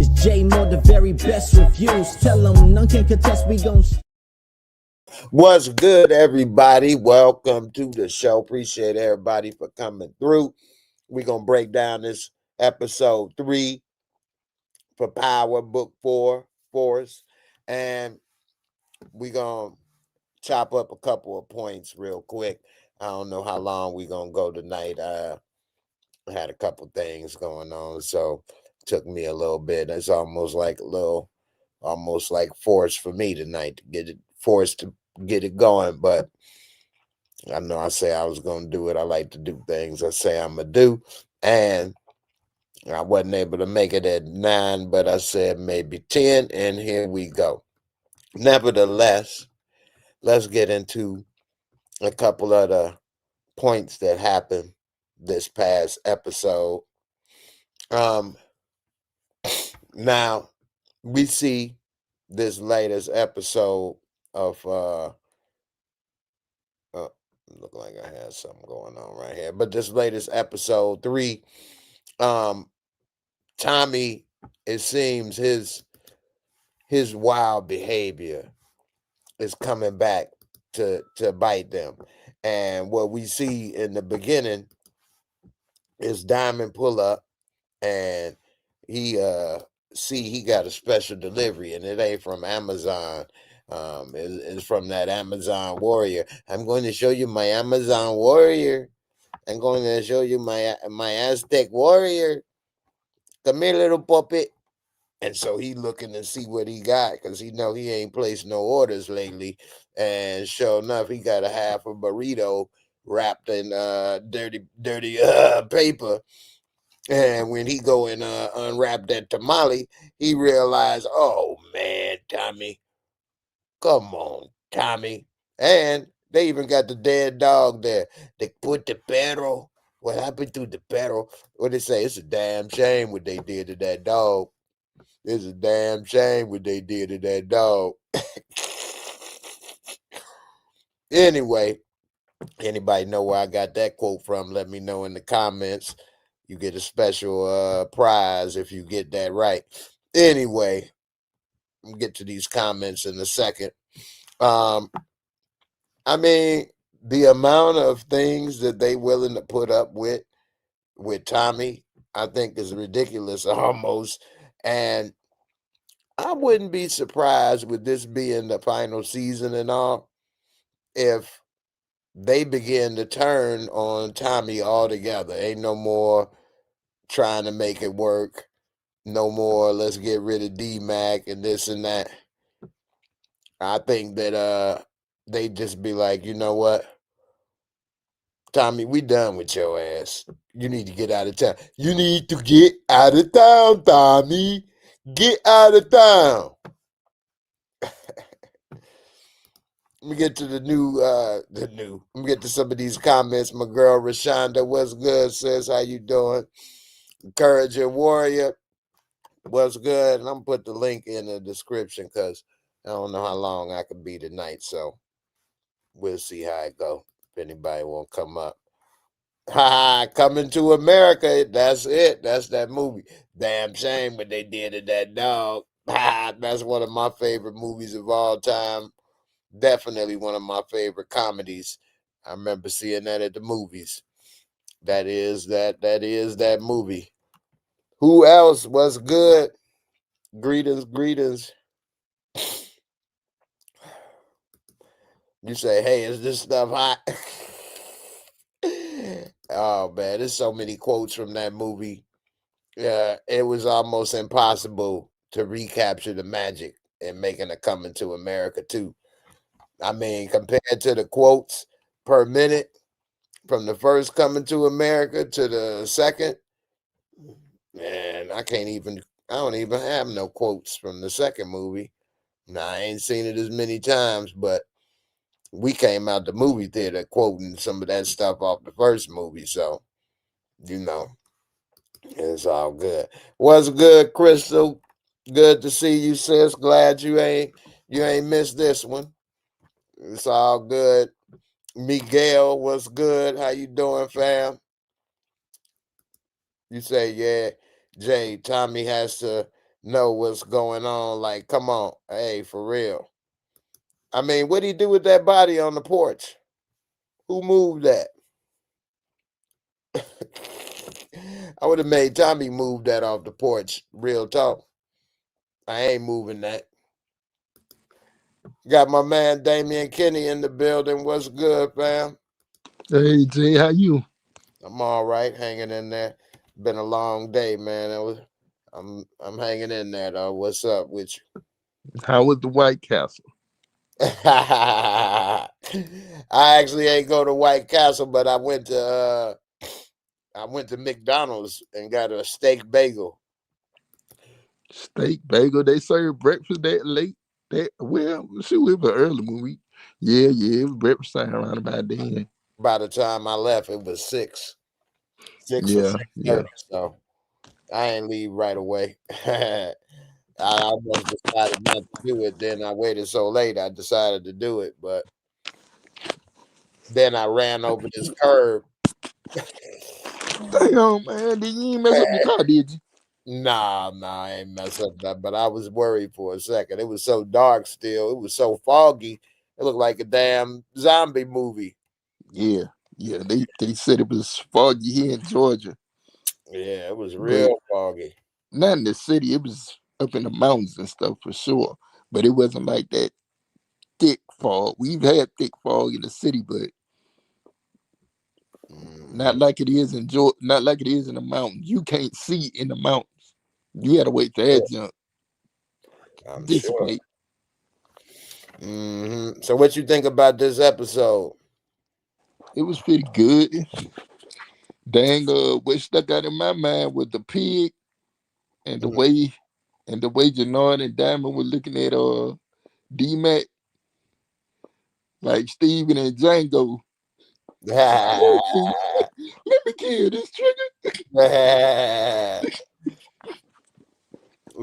It's J Moore, the very best reviews. Tell them none can contest, we gon' What's good, everybody? Welcome to the show. Appreciate everybody for coming through. We're going to break down this episode 3 for Power, Book 4, Force. And we're going to chop up a couple of points real quick. I don't know how long we're going to go tonight. I had a couple things going on, so it took me a little bit. It's almost like forced for me tonight to get it forced to get it going, but I know I say I was going to do it. I like to do things I say I'm going to do. And I wasn't able to make it at 9, but I said maybe 10, and here we go. Nevertheless, let's get into a couple of the points that happened this past episode. Now, we see this latest episode of look like I had something going on right here. But this latest episode 3, Tommy, it seems his wild behavior is coming back to bite them. And what we see in the beginning is Diamond pull up and he got a special delivery, and it ain't from Amazon. It's from that Amazon warrior. I'm going to show you my Amazon warrior. I'm going to show you my Aztec warrior. Come here, little puppet. And so he looking to see what he got, because he know he ain't placed no orders lately. And sure enough, he got a half a burrito wrapped in dirty paper. And when he go and unwrap that tamale, he realized, oh man, Tommy, come on, Tommy. And they even got the dead dog there. They put the perro. What happened to the perro? What they say? It's a damn shame what they did to that dog. It's a damn shame what they did to that dog. Anyway, anybody know where I got that quote from? Let me know in the comments. You get a special prize if you get that right. Anyway, we'll get to these comments in a second. I mean, the amount of things that they willing to put up with Tommy, I think is ridiculous almost. And I wouldn't be surprised with this being the final season and all if they begin to turn on Tommy altogether. Ain't no more trying to make it work. No more, let's get rid of D-Mac and this and that. I think that they just be like, you know what? Tommy, we done with your ass. You need to get out of town. You need to get out of town, Tommy. Get out of town. Let me get to the new. Let me get to some of these comments. My girl Rashonda, what's good? Says, how you doing? Encourager Warrior, what's good? And I'm gonna put the link in the description because I don't know how long I can be tonight. So we'll see how it go. If anybody won't come up. Ha! Coming to America. That's it. That's that movie. Damn shame what they did to that dog. Ha! That's one of my favorite movies of all time. Definitely one of my favorite comedies. I remember seeing that at the movies. That is that movie. Who else was good? Greetings. You say, hey, is this stuff hot? Oh man, there's so many quotes from that movie. Yeah, it was almost impossible to recapture the magic in making a Coming to America too. I mean, compared to the quotes per minute from the first Coming to America to the second, man, I don't even have no quotes from the second movie. Now, I ain't seen it as many times, but we came out the movie theater quoting some of that stuff off the first movie, so you know, it's all good. What's good, Crystal? Good to see you, sis. Glad you ain't missed this one. It's all good. Miguel, what's good? How you doing, fam? You say, yeah, Jay, Tommy has to know what's going on. Like, come on, hey, for real. I mean, what'd he do with that body on the porch? Who moved that? I would have made Tommy move that off the porch. Real talk. I ain't moving that. Got my man Damian Kinney in the building. What's good, fam? Hey Jay, how you? I'm all right, hanging in there. Been a long day, man. I'm hanging in there though. What's up with you? How was the White Castle? I actually ain't go to White Castle, but I went to McDonald's and got a steak bagel. Steak bagel. They serve breakfast that late. That well, shoot, it was early movie. Yeah, it was breakfast time around about then. By the time I left, it was 6 or Yeah, yeah. 6:30. So I ain't leave right away. I almost decided not to do it. Then I waited so late, I decided to do it. But then I ran over this curb. Damn, man, did you ain't mess up your car, did you? Nah, I ain't mess up that. But I was worried for a second. It was so dark still. It was so foggy. It looked like a damn zombie movie. Yeah. They said it was foggy here in Georgia, Yeah, it was but real foggy. not in the city. It was up in the mountains and stuff for sure. But it wasn't like that thick fog. We've had thick fog in the city, but not Mhm. like it is in Georgia, not like it is in the mountains. You can't see in the mountains. You gotta wait for that Sure. jump I'm sure. dissipate. So, what you think about this episode? It was pretty good. Dang, what stuck out in my mind was the pig and the Mhm. way Janard and Diamond were looking at D Mac like Steven and Django. Let me kill this trigger.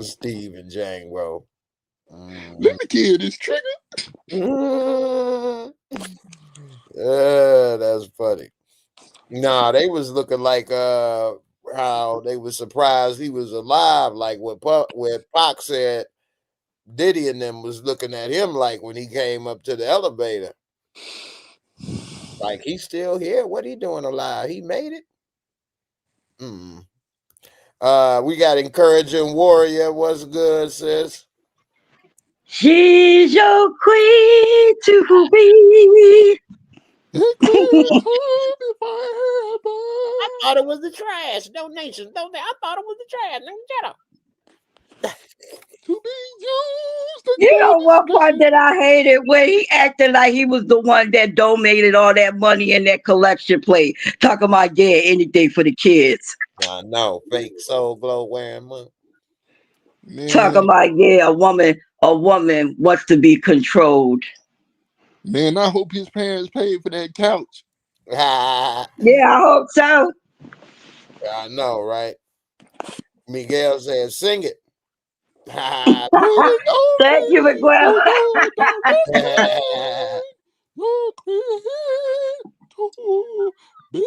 Steve and Django. Mhm. Let me kill this trigger. That's funny. Nah, they was looking like how they was surprised he was alive, like what Pac said Diddy and them was looking at him like when he came up to the elevator. Like he's still here. What he doing alive? He made it. Mm. We got encouraging warrior. What's good, sis? She's your queen to be. It could be I forever. thought it was the trash donation. Don't they? I thought it was the trash. Nigga, shut up. To be used You in your know what part discretion. that I hated? Where he acted like he was the one that donated all that money in that collection plate. Talking about, yeah, anything for the kids. I know. Fake soul glow wearing money. Talking Man, about, yeah, a woman wants to be controlled. man, I hope his parents paid for that couch. I Yeah, I hope so. know, right? Miguel said, "Sing it." Pretty old Thank you, queen, Miguel. you don't listen. Your queen to be.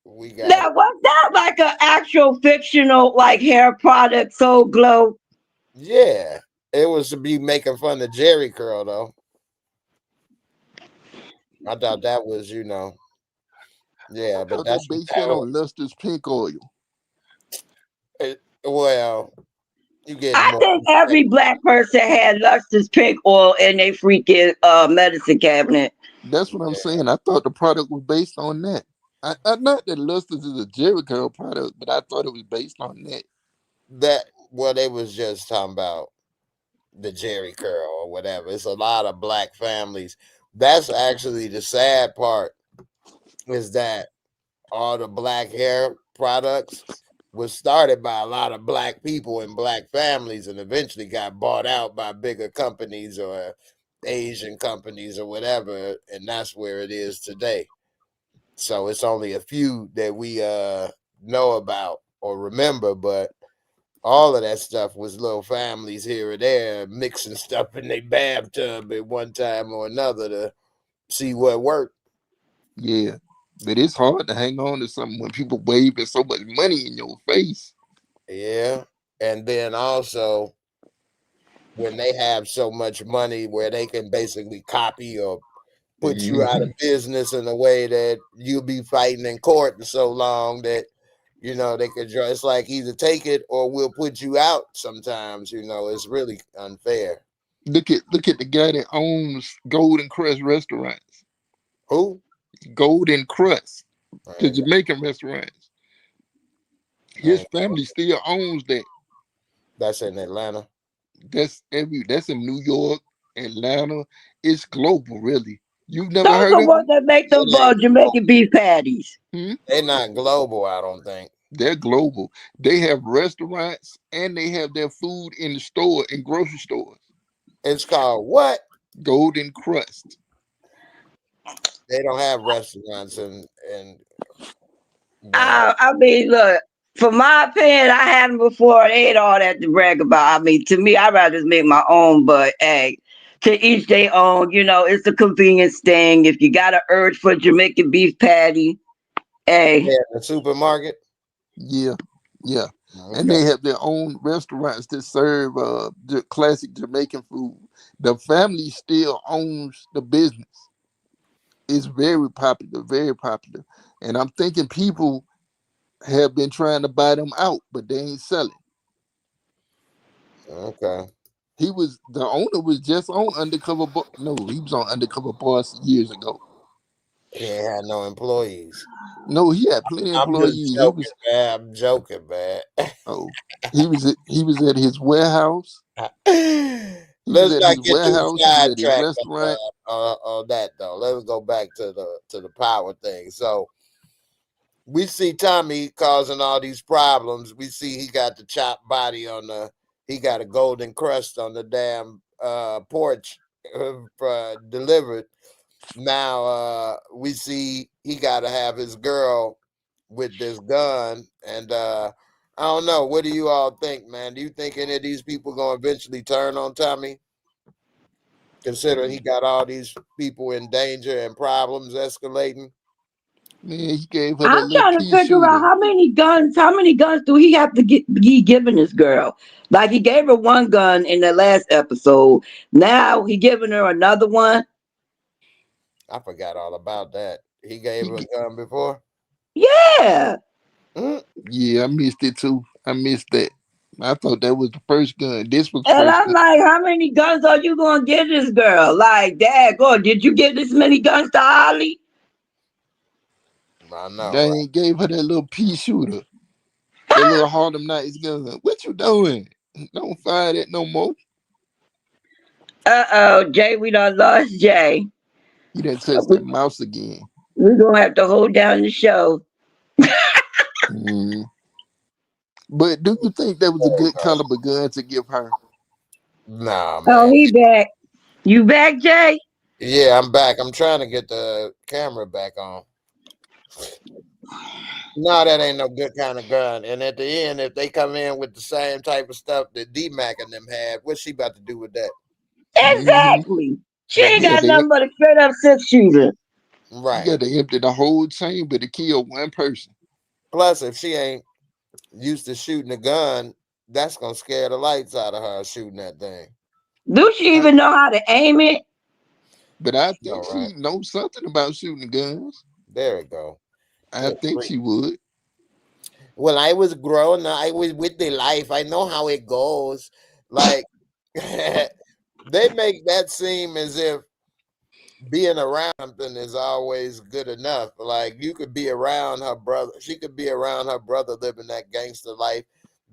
We got Now, was that like an actual fictional, like hair product, Soul Glow? yeah. It was to be making fun of Jerry Curl though. I thought that was, I yeah, but thought they that's what based that that was. on Luster's pink oil. Well, you getting I more think every black person had Luster's pink oil in their freaking medicine cabinet. That's what I'm saying. I thought the product was based on that. I not that Luster's is a Jericho product, but I thought it was based on that. that. Well, they was just talking about the Jerry Curl or whatever. It's a lot of black families. That's actually the sad part is that all the black hair products was started by a lot of black people and black families and eventually got bought out by bigger companies or Asian companies or whatever. And that's where it is today. So it's only a few that we know about or remember, but all of that stuff was little families here or there mixing stuff in their bathtub at one time or another to see what worked. Yeah. But it's hard to hang on to something when people waving so much money in your face. Yeah. And then also when they have so much money where they can basically copy or put you out of Mhm. business in a way that you'll be fighting in court and so long that they could draw. It's like either take it or we'll put you out sometimes. It's really unfair. Look at the guy that owns Golden Crust restaurants. Who? Golden Crust, I the ain't, Jamaican restaurants. I His ain't, family still owns that. that's in Atlanta. That's in New York, Atlanta. It's global, really. You've never Those heard are of what them? that make them It ain't Jamaican beef patties. Hmm? They're not global, I don't think. They're global. They have restaurants and they have their food in the store in grocery stores. It's called what? Golden Crust. They don't have restaurants in well, I mean, look, for my opinion, I had them before. They ain't all that to brag about. I mean, to me, I'd rather just make my own, but hey, to each their own. It's a convenience thing. If you got an urge for Jamaican beef patty, hey, yeah, the supermarket. Yeah, yeah. And Okay. they have their own restaurants that serve the classic Jamaican food. The family still owns the business. It's very popular, very popular. And I'm thinking people have been trying to buy them out, but they ain't selling. Okay. The owner was just on Undercover no, he was on Undercover Boss years ago. He ain't had no employees. No, he had plenty of I'm just employees. He joking, was man. I'm joking, man. oh he was at his warehouse. He was Let's at not his get too warehouse. He was at his sidetracked restaurant. on that though. Let's go back to the power thing. So we see Tommy causing all these problems. We see he got the chopped body he got a golden crust on the damn porch delivered. Now we see he got to have his girl with this gun, and I don't know. What do you all think, man? Do you think any of these people gonna eventually turn on Tommy, considering he got all these people in danger and problems escalating? Man, he gave her that I'm little trying to pea figure out shooter. how many guns do he have to be giving this girl? Like he gave her one gun in the last episode. Now he giving her another one. I forgot all about that. He gave He, her a g- gun before. Yeah. Mm, yeah, I missed it too. I missed that. I thought that was the first gun. This was the And first I'm gun. like, how many guns are you gonna give this girl? Like, Dad, go, did you give this many guns to Holly? I know, They right? ain't gave her that little pea shooter, that little Harlem Nights gun. What you doing? Don't fire that no more. Uh-oh, Jay, we done lost Jay. He done touched that mouse again. We're gonna have to hold down the show. Mm. But do you think that was a There you good go. caliber gun to give her? Nah, Oh, man. he back. You back, Jay? Yeah, I'm back. I'm trying to get the camera back on. No, that ain't no good kind of gun. And at the end, if they come in with the same type of stuff that D Mac and them had, what's she about to do with that? Hmm. Exactly. She But ain't He D, got got to nothing but a straight up 6 shooter. he right. got to empty the whole chamber to kill one person. Plus, if she ain't used to shooting a gun, that's gonna scare the lights out of her shooting that thing. Do she I, even know how to aim it? but I think No, right? she knows something about shooting guns. There we go. I Good think grief. she would. When I was grown, I was with the life. I know how it goes. Like they make that seem as if being around something is always good enough. Like you could be around her brother. She could be around her brother living that gangster life.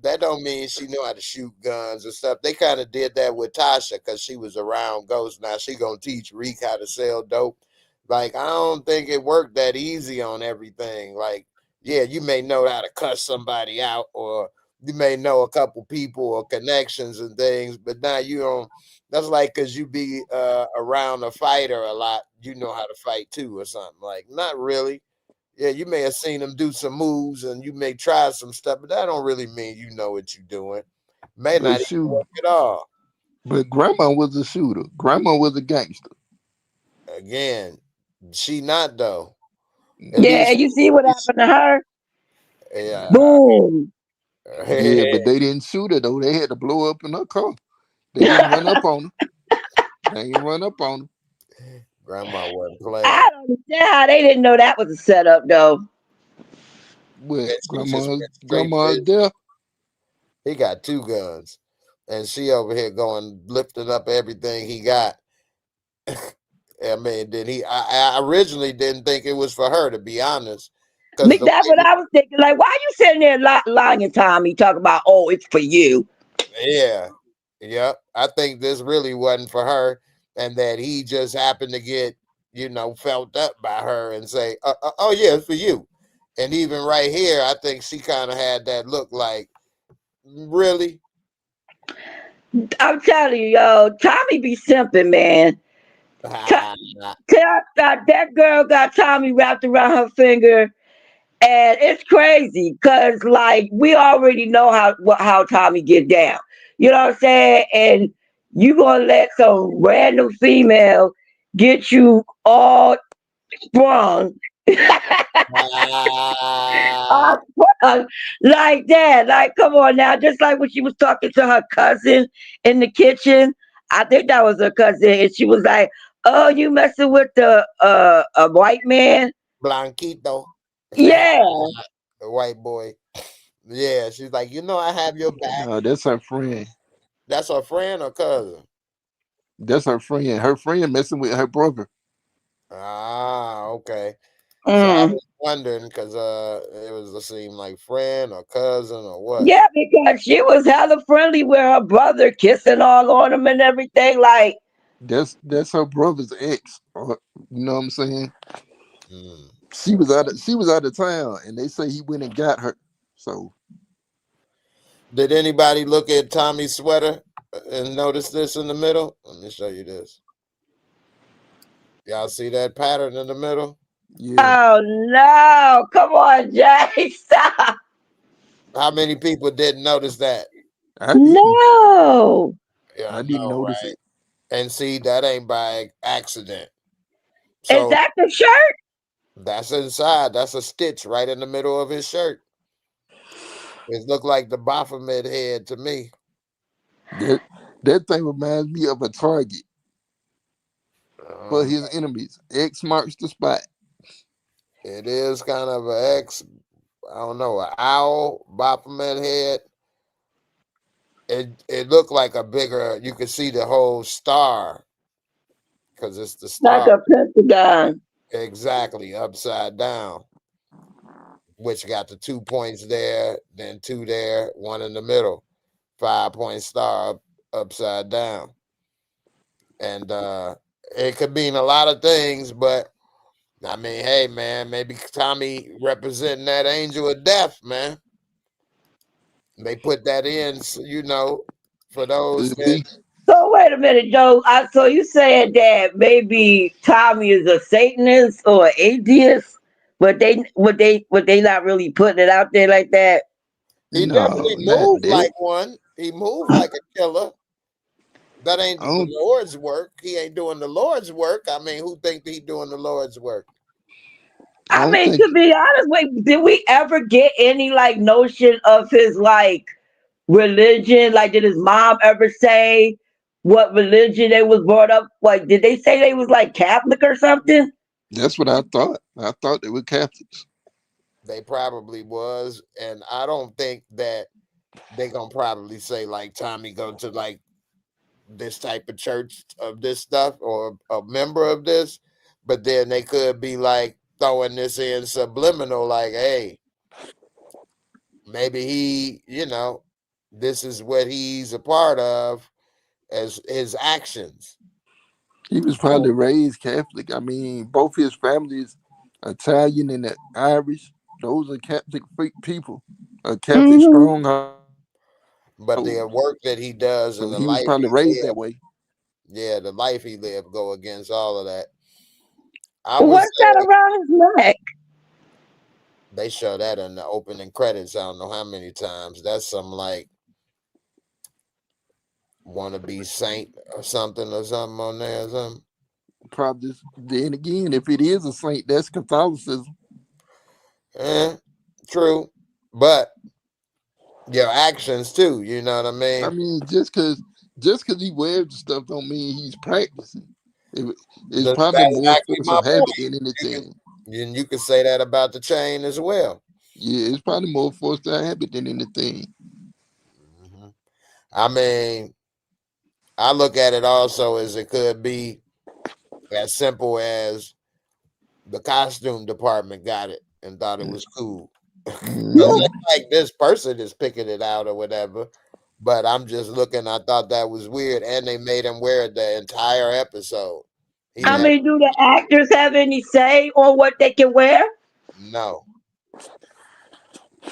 That don't mean she know how to shoot guns and stuff. They kind of did that with Tasha because she was around Ghost. Now she gonna teach Reek how to sell dope. Like I don't think it worked that easy on everything. Like yeah, you may know how to cuss somebody out, or you may know a couple people or connections and things, but now you don't. That's like because you be around a fighter a lot, you know how to fight too, or something. Like, not really. Yeah, you may have seen them do some moves and you may try some stuff, but that don't really mean you know what you're doing. May not But even shoot, work at all. but grandma was a shooter. Grandma was a gangster. Again, she not though. At Mm. Yeah, least, and you see what happened to her? yeah, Boom. Yeah, but they didn't shoot her though. They had to blow up in her car. They didn't run up on her. They didn't run up on her. Grandma wasn't I playing. don't understand how they didn't know that was a setup though. But And she just went straight for grandma's his. there. He got two guns, and she over here going lifting up everything he got. I mean, did he? I originally didn't think it was for her, to be honest, because the That's what I was thinking. Like, why you sitting there lying, Tommy, talking about, oh, it's for you? yeah, yep. I think this really wasn't for her, and that he just happened to get felt up by her and say, "Oh yeah, it's for you." And even right here, I think she kind of had that look like, really. I'm telling you, yo, Tommy be simping, man. That girl got Tommy wrapped around her finger, and it's crazy because like we already know how Tommy get down. You know what I'm saying? And you gonna let some random female get you all sprung. Ah, All sprung like that. Like, come on now. Just like when she was talking to her cousin in the kitchen. I think that was her cousin, and she was like, "Oh, you messing with the a white man?" Blanquito, Yeah. the white boy. Yeah, she's like, I have your back. No, that's her friend. That's her friend or cousin? That's her friend. Her friend messing with her brother. Ah, okay. So I Mm. was wondering because it was a seem like friend or cousin or what. Yeah, because she was hella friendly with her brother, kissing all on him and everything. Like, That's her brother's ex. You know what I'm saying? Mm, She was out of town, and they say he went and got her. So did anybody look at Tommy's sweater and notice this in the middle? Let me show you this. Y'all see that pattern in the middle? yeah, oh no, come on, Jay, stop. How many people didn't notice that? I didn't. No. Yeah, I I didn't know, notice right? it. And see, that ain't by accident. Is So that the shirt? that's inside. That's a stitch right in the middle of his shirt. It looked like the Baphomet head to me. That that thing reminds me of a target for Uh, his enemies. X marks the spot. it is kind of a X, I don't know, an owl Baphomet head. It looked like a bigger. You could see the whole star because it's the Like star a pentagon. exactly upside down, which got the 2 points there, then two there, one in the middle, 5 point star upside down, and it could mean a lot of things, but I mean, hey, man, maybe Tommy representing that angel of death, man. They put that in, for those Could that be. So wait a minute, Joe. So you saying that maybe Tommy is a Satanist or atheist, but they not really putting it out there like that? he No, definitely not moved that. like one. He moved like a killer. That ain't I the don't. Lord's work. He ain't doing the Lord's work. I mean, who think he doing the Lord's work? I I don't mean, think. to be honest, wait, did we ever get any like notion of his like religion? Like, did his mom ever say what religion they was brought up? Like, did they say they was like Catholic or something? That's what I thought. I thought they were Catholics. They probably was, and I don't think that they gonna probably say like Tommy go to like this type of church of this stuff or a member of this, but then they could be like throwing this in subliminal, like, hey, maybe he, this is what he's a part of as his actions. He was Oh, probably raised Catholic. I mean, both his families, Italian and Irish, those are Catholic people, a Catholic Hmm. stronghold. but So the work that he does and the he was life probably he raised that lived, way. yeah, the life he lived go against all of that. I would What's that say around his neck? they show that in the opening credits. I don't know how many times. That's some like wanna be saint or something on there or something. Probably. Then again, if it is a saint, that's Catholicism. Eh, true, but your actions too. You know what I I mean? mean, just cause he wears the stuff don't mean he's practicing. It, it's That's probably more exactly force my of habit point. than You can anything. you can say that about the chain as well. Yeah, it's probably more force of habit than anything. Mhm. I mean, I look at it also as it could be as simple as the costume department got it and thought it was cool. Because Mm-hmm. it's like this person is picking it out or whatever. But I'm just looking, I thought that was weird. And they made him wear it the entire episode. He I never, Yeah. mean, do the actors have any say on what they can wear? no.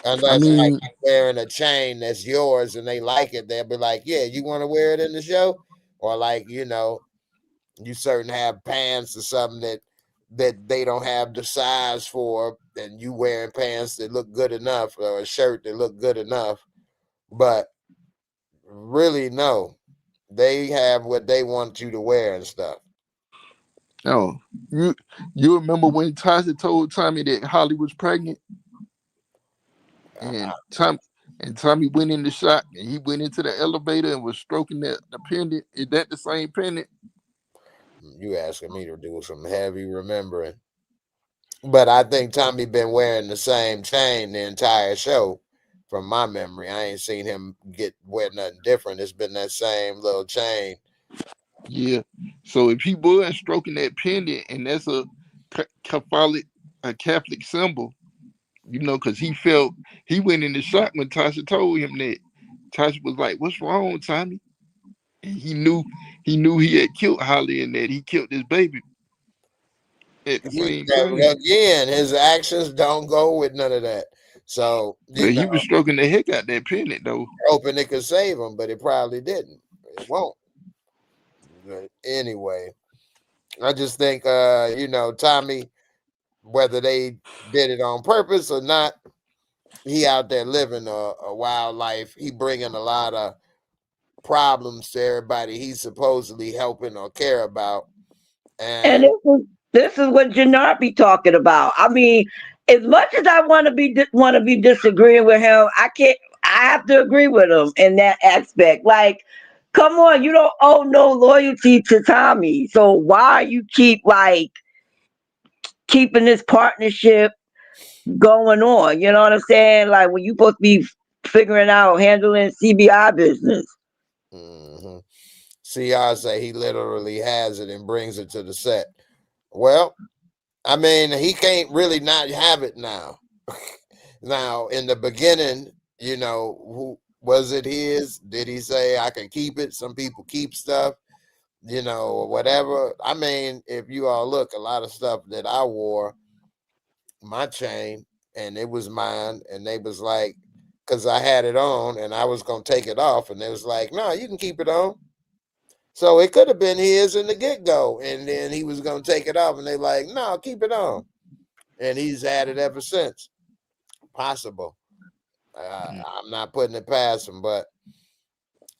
I Unless like mean, you wearing a chain that's yours and they like it, they'll be like, yeah, you want to wear it in the show? Or like, you certain have pants or something that they don't have the size for, and you wearing pants that look good enough or a shirt that look good enough. But really, no, they have what they want you to wear and stuff. no. You remember when Tasha told Tommy that Holly was pregnant, and Tommy went in the shop and he went into the elevator and was stroking the pendant. Is that the same pendant? You asking me to do some heavy remembering. But I think Tommy been wearing the same chain the entire show. From my memory, I ain't seen him wear nothing different. It's been that same little chain. Yeah. So if he was stroking that pendant, and that's Catholic, a Catholic symbol, because he went in the shop when Tasha told him that. Tasha was like, "What's wrong, Tommy?" And he knew he had killed Holly and that he killed his baby at the same time. Again, his actions don't go with none of that. So But he was stroking the heck out that pendant though. hoping it could save him, but it probably didn't. It won't. But anyway, I just think, Tommy, whether they did it on purpose or not, he out there living a wild life. He bringing a lot of problems to everybody he's supposedly helping or care about. And And this is what Jannard be talking about. I mean, as much as I want to be disagreeing with him, I can't. I have to agree with him in that aspect. Like, come on, you don't owe no loyalty to Tommy. So why you keeping this partnership going on? You know what I'm saying? Like when you supposed to be figuring out handling CBI business. mhm. CR say he literally has it and brings it to the set. Well, I mean, he can't really not have it now. Now, in the beginning, who was it his? Did he say I can keep it? Some people keep stuff, or whatever. I mean, if you all look, a lot of stuff that I wore, my chain, and it was mine, and they was like, because I had it on and I was gonna take it off, and they was like, no, you can keep it on. So it could have been his in the get go, and then he was gonna take it off, and they like, no, keep it on, and he's had it ever since. Possible. I'm not putting it past him, but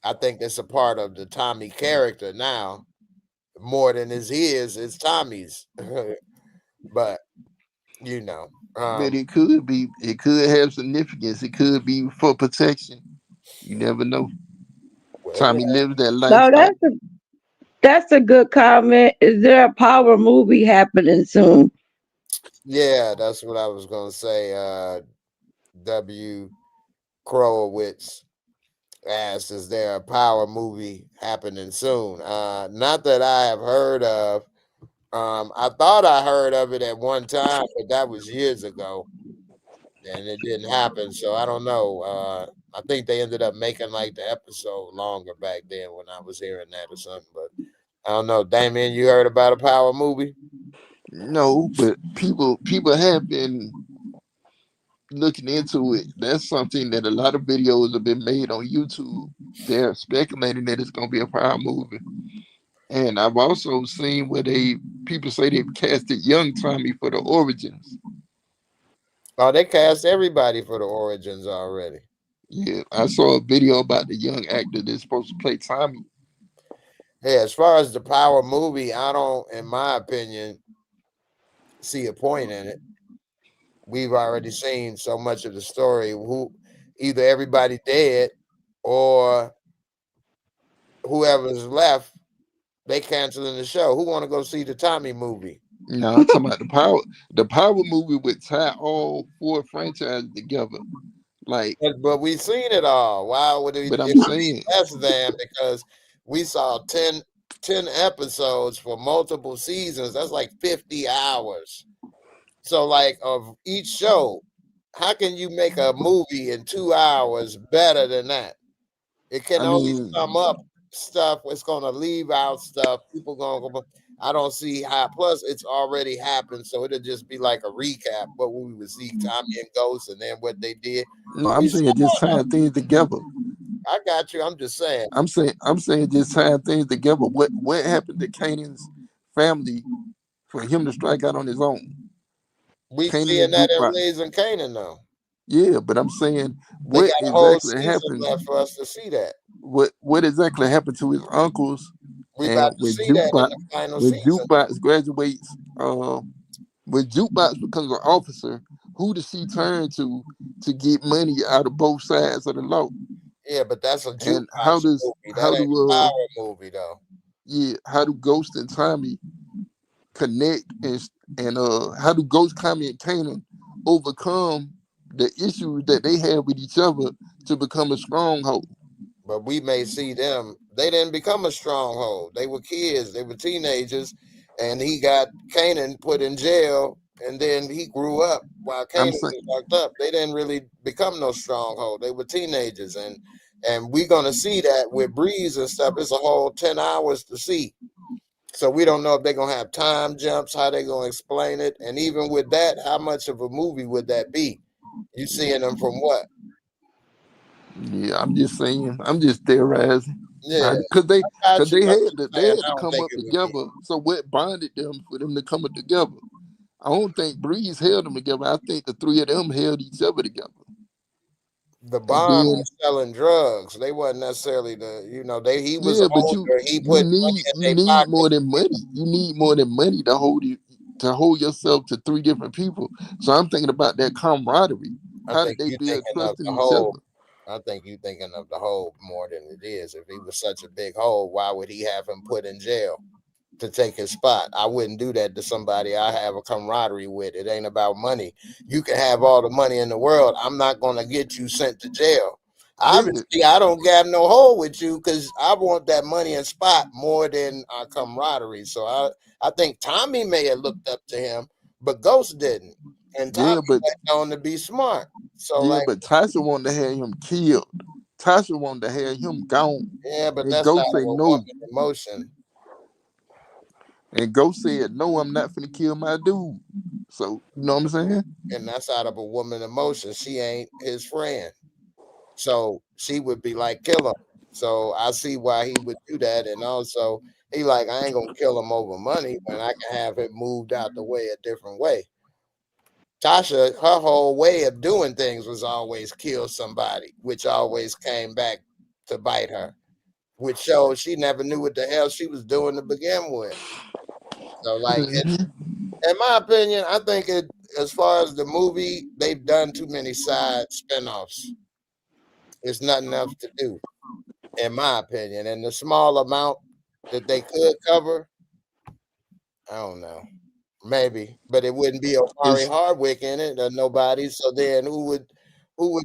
I think it's a part of the Tommy character now, more than is his. It's Tommy's, but you know, But um, it could have significance. It could be for protection. You never know. well, Tommy lives that No, lifestyle. that's a good comment. Is there a power movie happening soon? yeah, that's what I was gonna say. W. Krowowitz asked, "Is there a power movie happening soon?" Not that I have heard of. I thought I heard of it at one time, but that was years ago, and it didn't happen. So I don't know. I think they ended up making like the episode longer back then when I was hearing that or something. But I don't know. Damien, you heard about a power movie? No, but people have been looking into it. That's something that a lot of videos have been made on YouTube. They're speculating that it's gonna be a power movie. And I've also seen where people say they've casted young Tommy for the origins. Oh, they cast everybody for the origins already. Yeah, I saw a video about the young actor that's supposed to play Tommy. Yeah, as far as the power movie, I don't, in my opinion, see a point in it. We've already seen so much of the story. Who either everybody dead or whoever's left, they canceling the show. Who want to go see the Tommy movie? No, I'm talking about the power movie would tie all 4 franchises together. Like, But we seen it all. Why would it but I'm be saying, less than? Because we saw 10 episodes for multiple seasons. That's like 50 hours. So, like, of each show, how can you make a movie in 2 hours better than that? It can I only mean, sum up stuff. It's going to leave out stuff. People going to go. I don't see how. Plus, it's already happened, so it'll just be like a recap. What we would see Tommy and Ghost, and then what they did. no, I'm saying just tying things together. I got you. I'm just saying. I'm saying just tying things together. What happened to Kanan's family for him to strike out on his own? We Kanan seeing and that in Jukebox. Raising Canaan now. Yeah, but I'm saying They what got a whole exactly season happened? left for us to see that. What exactly happened to his uncles? We And about to see that in the final when season. Jukebox graduates, when Jukebox becomes an officer, who does she turn to get money out of both sides of the law? Yeah, but that's a And jukebox movie. That ain't a power movie though. how do Ghost and Tommy connect, and how do Ghost, Tommy, and Kanan overcome the issues that they have with each other to become a stronghold? But we may see them. They didn't become a stronghold. They were kids. They were teenagers, and he got Kanan put in jail, and then he grew up while I'm Kanan saying, was locked up. They didn't really become no stronghold. They were teenagers, and we're gonna see that with Breeze and stuff. It's a whole 10 hours to see. So we don't know if they're gonna have time jumps, how they're gonna explain it, and even with that, how much of a movie would that be? You seeing them from what? yeah, I'm just saying, I'm just theorizing. Yeah, Because they, I got cause you. they I'm had just to, they saying, had I to don't come think up it would be. together. So what bonded them for them to come up together? I don't think Breeze held them together. I think the three of them held each other together. The And bond then, was selling drugs. They wasn't necessarily he was yeah, but older. He you put money need in you their need more pocket. than money. You need more than money to hold you, to hold yourself to three different people. So I'm thinking about that camaraderie. I How did think they you build thinking of trust in the each other? whole. I think you thinking of the whole more than it is. If he was such a big hole, why would he have him put in jail to take his spot? I wouldn't do that to somebody I have a camaraderie with. It ain't about money. You can have all the money in the world. I'm not going to get you sent to jail. Yeah, Obviously, I don't have no hole with you because I want that money and spot more than our camaraderie. So I think Tommy may have looked up to him, but Ghost didn't. And Tommy yeah, but was known to be smart. So, yeah, like, but Tasha wanted to have him killed. Tasha wanted to have him gone. yeah, but And that's out Ghost of say a no. woman emotion. And Ghost said, no, I'm not finna kill my dude. So, you know what I'm saying? And that's out of a woman emotion. She ain't his friend. So she would be like, kill him. So I see why he would do that. And also, he like, I ain't gonna kill him over money when I can have it moved out the way a different way. Tasha, her whole way of doing things was always kill somebody, which always came back to bite her, which shows she never knew what the hell she was doing to begin with. So, like, Mhm. in my opinion, I think it, as far as the movie, they've done too many side spinoffs. It's nothing else to do, in my opinion. And the small amount that they could cover, I don't know. Maybe, but it wouldn't be Omari It's Hardwick in it or nobody. So then who would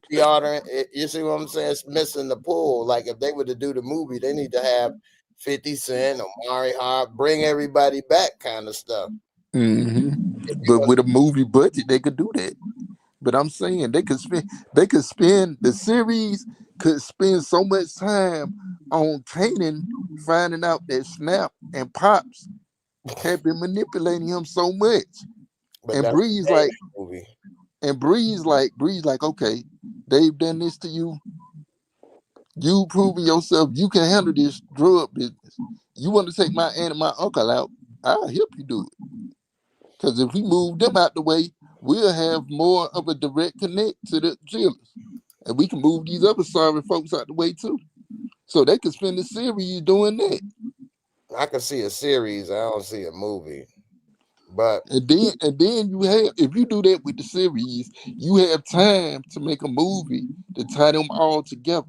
be ordering it? You see what I'm saying? It's missing the pool. Like if they were to do the movie, they need to have 50 Cent, Omari Hard, bring everybody back kind of stuff. hmm If you're But gonna with a movie budget, they could do that. But I'm saying they could spend the series could spend so much time on Kanan finding out that Snap and Pops had been manipulating him so much. but And that's Breeze the like Kanan movie. Breeze like, okay, they've done this to you. You proving yourself you can handle this drug business. You want to take my aunt and my uncle out, I'll help you do it. Because if we move them out the way, we'll have more of a direct connect to the jailers. And we can move these other sorry folks out the way too. So they can spend the series doing that. I can see a series. I don't see a movie. But And then you have, if you do that with the series, you have time to make a movie to tie them all together.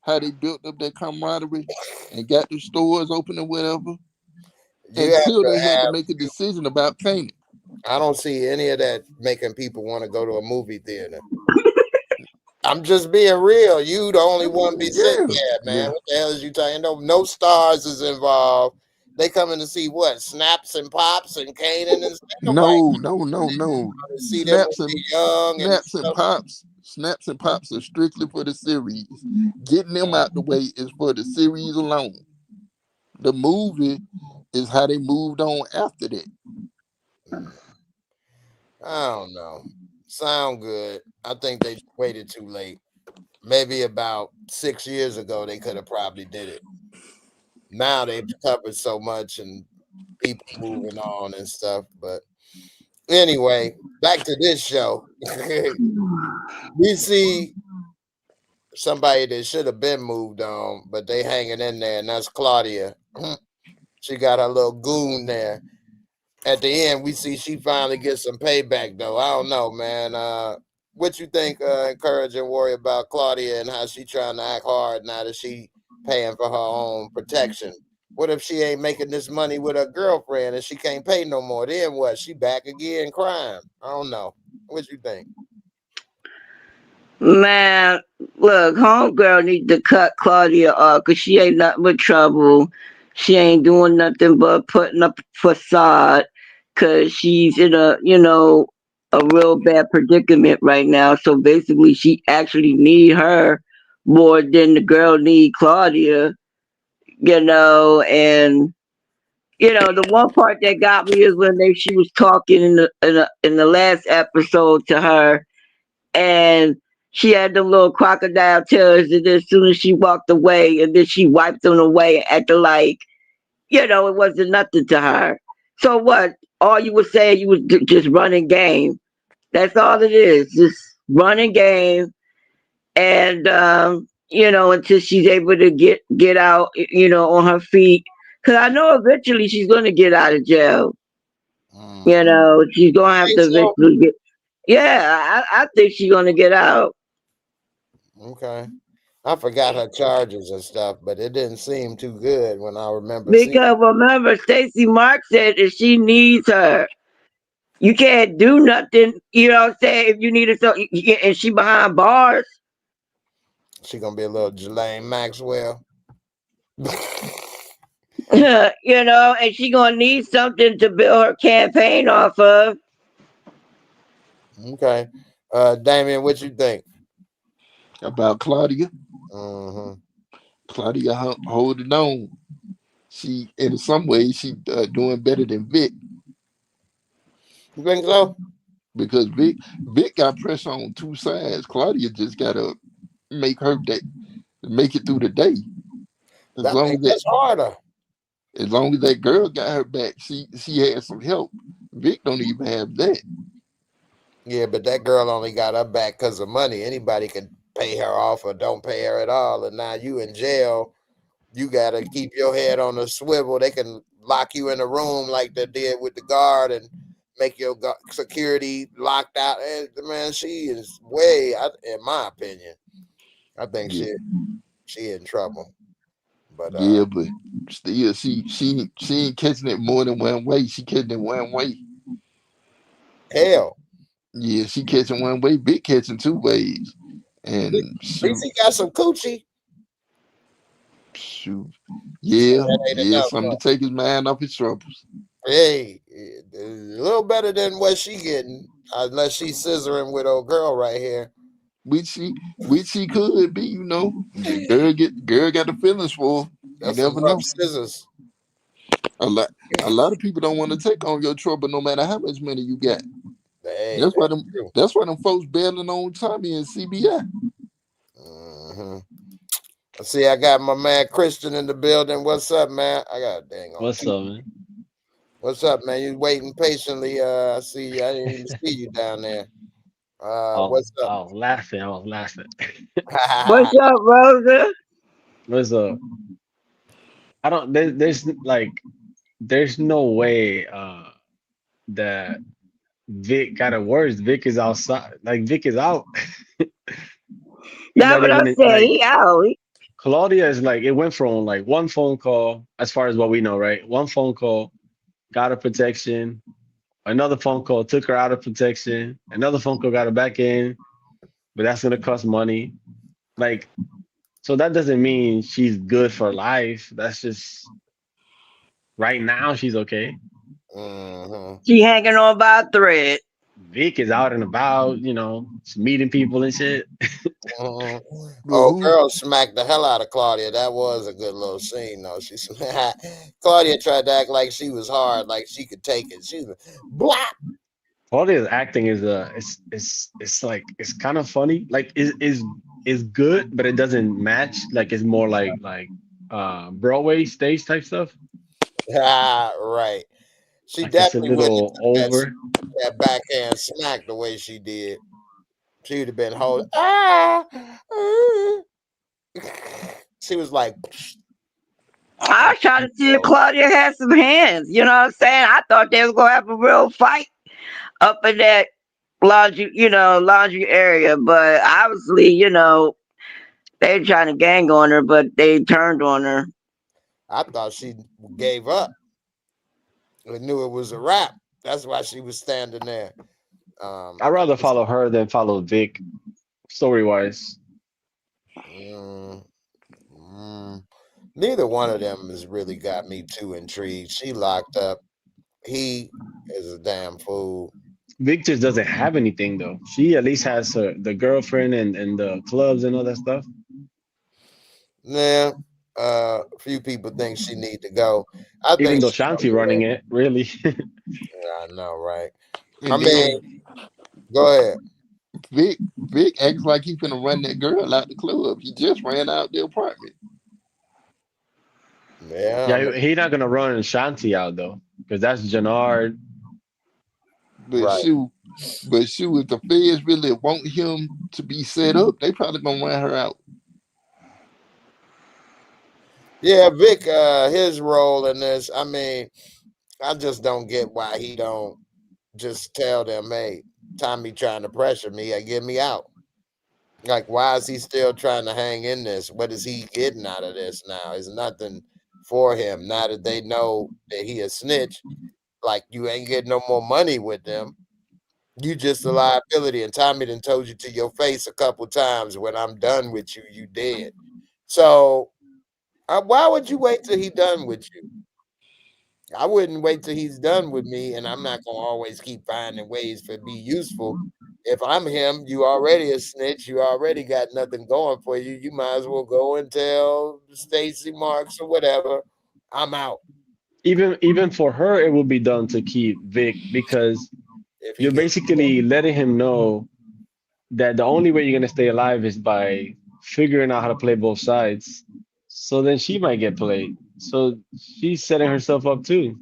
How they built up that camaraderie and got the stores open or whatever, you have until to they had to have. make a decision about Canaan. I don't see any of that making people want to go to a movie theater. I'm just being real. You the only one be sitting Yeah, there, man. yeah. What the hell is you talking? No stars is involved. They coming to see what? Snaps and Pops and Kanan and ain't nobody No, no, no, no. to see them when Snaps and they young and stuff. snaps and pops are strictly for the series. Getting them out the way is for the series alone. The movie is how they moved on after that. I don't know. Sound good. I think they waited too late. Maybe about 6 years ago they could have probably did it. Now they've covered so much and people moving on and stuff. But anyway, back to this show. We see somebody that should have been moved on, but they hanging in there, and that's Claudia. She got her little goon there. At the end, we see she finally gets some payback, though. I don't know, man. What you think, encourage and worry about Claudia and how she trying to act hard now that she paying for her own protection? What if she ain't making this money with her girlfriend and she can't pay no more? Then what? She back again crying. I don't know. What you think? Man, look, homegirl need to cut Claudia off because she ain't nothing but trouble. She ain't doing nothing but putting up a facade because she's in a real bad predicament right now. So basically, she actually need her more than the girl need Claudia, and the one part that got me is when she was talking in the last episode to her, and she had them little crocodile tears, and then as soon as she walked away, and then she wiped them away and acted like it wasn't nothing to her. So what? All you was saying, you was just running game. That's all it is, just running game, and until she's able to get out, on her feet. Because I know eventually she's going to get out of jail. Mm. She's going to have Think to so? eventually get. Yeah, I think she's going to get out. Okay. I forgot her charges and stuff, but it didn't seem too good when I remember seeing. Because remember, Stacy Mark said that she needs her. You can't do nothing, what I'm saying, if you need her, so, and she behind bars. She gonna be a little Jelaine Maxwell. And she gonna need something to build her campaign off of. Okay. Damien, what you think? About Claudia. Mm-hmm. Claudia holding on. She, in some ways, she doing better than Vic, You think so? because Vic got pressure on two sides. Claudia just gotta make her day, make it through the day. As I long think as that that's harder. as long as that girl got her back, she had some help. Vic don't even have that. Yeah, but that girl only got her back because of money. Anybody can pay her off or don't pay her at all. And now you in jail. You gotta keep your head on a swivel. They can lock you in a room like they did with the guard and make your security locked out. And man, she is in my opinion, I think Yeah, she in trouble. But yeah, but still, she ain't catching it more than one way. She catching it one way. hell, Yeah, she catching one way. Vic catching two ways. at And least shoot, he got some coochie. shoot. So Yeah, that ain't yeah, enough. something to take his mind off his troubles. Hey, a little better than what she getting, unless she's scissoring with old girl right here. Which she could be, The girl got the feelings for her. You That's some never rough know. scissors. A lot a lot of people don't want to take on your trouble no matter how much money you got. Hey, That's why that's them true. that's why them folks bailing on Tommy and CBI. Hmm. See, I got my man Christian in the building. What's up, man? I got a dang on. What's up, man? What's up, man? You waiting patiently? I see you. I didn't even see you down there. Oh, What's I up? was laughing. I was laughing. What's up, Rosa? What's up? I don't. There's like, there's no way. that Vic got it worse. Vic is outside. Like Vic is out. He's That's not what even I'm saying. He out. Claudia is like it went from like one phone call, as far as what we know, right? One phone call got her protection. Another phone call took her out of protection. Another phone call got her back in, but that's gonna cost money. Like, so that doesn't mean she's good for life. That's just right now she's okay. Mm-hmm. She hanging on by a thread. Vic is out and about, meeting people and shit. Mhm. But Oh, who? girl smacked the hell out of Claudia. That was a good little scene, though. She Claudia tried to act like she was hard, like she could take it. She was blah. Claudia's acting is it's like it's kind of funny. Like is good, but it doesn't match. Like it's more like Broadway stage type stuff. Right. She Like it's a definitely wouldn't little have took over. that backhand smack the way she did. She would have been holding. She was like, I was trying to see if Claudia had some hands. You know what I'm saying? I thought they was gonna have a real fight up in that laundry area, but obviously, they trying to gang on her, but they turned on her. I thought she gave up. I knew it was a wrap. That's why she was standing there. I'd rather follow her than follow Vic, story wise. Mm, neither one of them has really got me too intrigued. She locked up. He is a damn fool. Vic just doesn't have anything though. She at least has the girlfriend and the clubs and all that stuff. Yeah. Few people think she need to go. I Even think though she Shanti gonna running do it, really. it. I know, right? I And mean, then go ahead. Vic acts like he finna run that girl out the club. He just ran out the apartment. Yeah, I Yeah, mean, he not gonna run Shanti out though, because that's Jannard. But right. shoot, if the feds really want him to be set up, they probably gonna run her out. Yeah, Vic, his role in this, I mean, I just don't get why he don't just tell them, hey, Tommy trying to pressure me, get me out. Like, why is he still trying to hang in this? What is he getting out of this now? It's nothing for him. Now that they know that he a snitch, like you ain't getting no more money with them. You just a liability. And Tommy done told you to your face a couple times, when I'm done with you, you dead. So why would you wait till he done with you? I wouldn't wait till he's done with me, and I'm not gonna always keep finding ways to be useful. If I'm him, you already a snitch. You already got nothing going for you. You might as well go and tell Stacy Marks or whatever, I'm out. Even for her, it will be done to keep Vic because If he you're can, basically letting him know that the only way you're gonna stay alive is by figuring out how to play both sides. So then she might get played. So she's setting herself up too.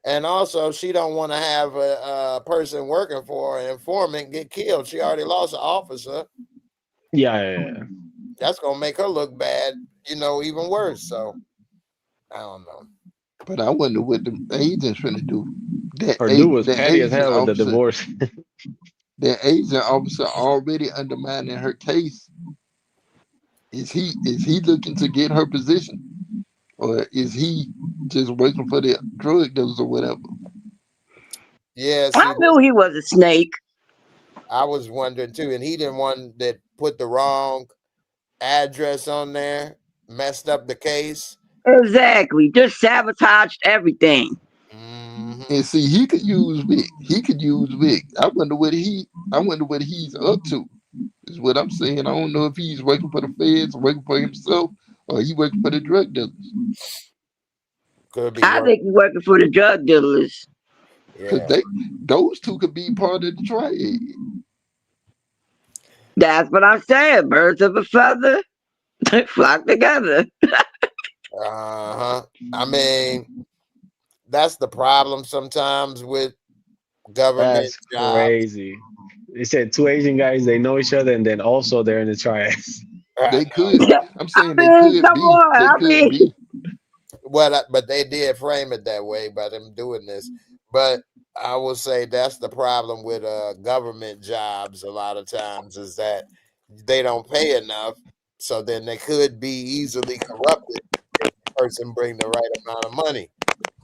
and also she don't want to have a person working for her, an informant, get killed. She already lost an officer. Yeah, yeah, yeah. That's gonna make her look bad, even worse. So I don't know. But I wonder what the agent's finna do. That Her a dude was the petty as agent hell with the officer, divorce. already undermining her case. Is he looking to get her position, or is he just working for the drug dealers or whatever? Yeah, I see, knew he was a snake. I was wondering too, and he didn't one that put the wrong address on there, messed up the case. Exactly. Just sabotaged everything. Hmm. And see, he could use Vic. He could use Vic. I wonder what he's up to. Is what I'm saying. I don't know if he's working for the feds, working for himself, or he working for the drug dealers. Could be I work. think he's working for the drug dealers. Because Yeah, those two could be part of the triad. That's what I'm saying. Birds of a feather flock together. uh-huh. I mean, that's the problem sometimes with government That's jobs. crazy. They said two Asian guys, they know each other, and then also they're in the triads. I They know, could. right? I'm I saying they mean, could come be. on. They I could mean, be. But they did frame it that way by them doing this. But I would say that's the problem with government jobs. A lot of times is that they don't pay enough, so then they could be easily corrupted if the person bring the right amount of money.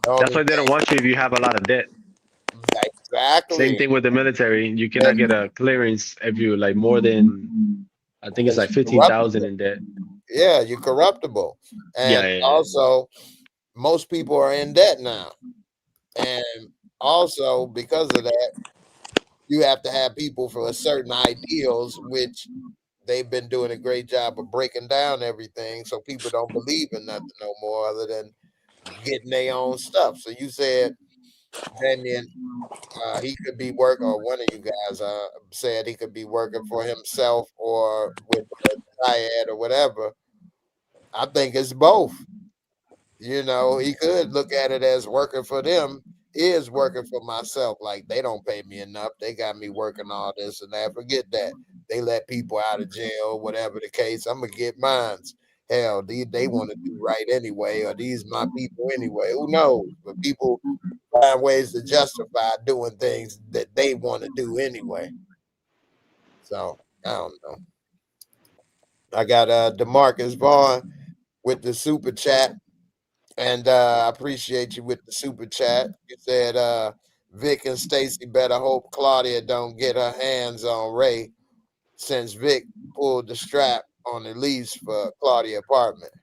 The That's only why they don't thing, want you if you have a lot of debt. Same exactly, thing with the military. You cannot that get a clearance if you like more than, I think it's because like you're 15,000 corruptible. in debt. Yeah, you're corruptible, Yeah, and yeah, yeah. also most people are in debt now, and also because of that, you have to have people for a certain ideals, which they've been doing a great job of breaking down everything, so people don't believe in nothing no more other than getting their own stuff. So you said Damien, he could be working, or one of you guys said he could be working for himself or with the triad or whatever. I think it's both. You know, he could look at it as working for them is working for myself. Like they don't pay me enough. They got me working all this and that. Forget that. They let people out of jail, whatever the case. I'm gonna get mines. Hell, they want to do right anyway, or these my people anyway. Who knows? But people find ways to justify doing things that they want to do anyway. So I don't know. I got DeMarcus Vaughn with the super chat. And I appreciate you with the super chat. You said Vic and Stacy better hope Claudia don't get her hands on Ray since Vic pulled the strap on the lease for Claudia apartment.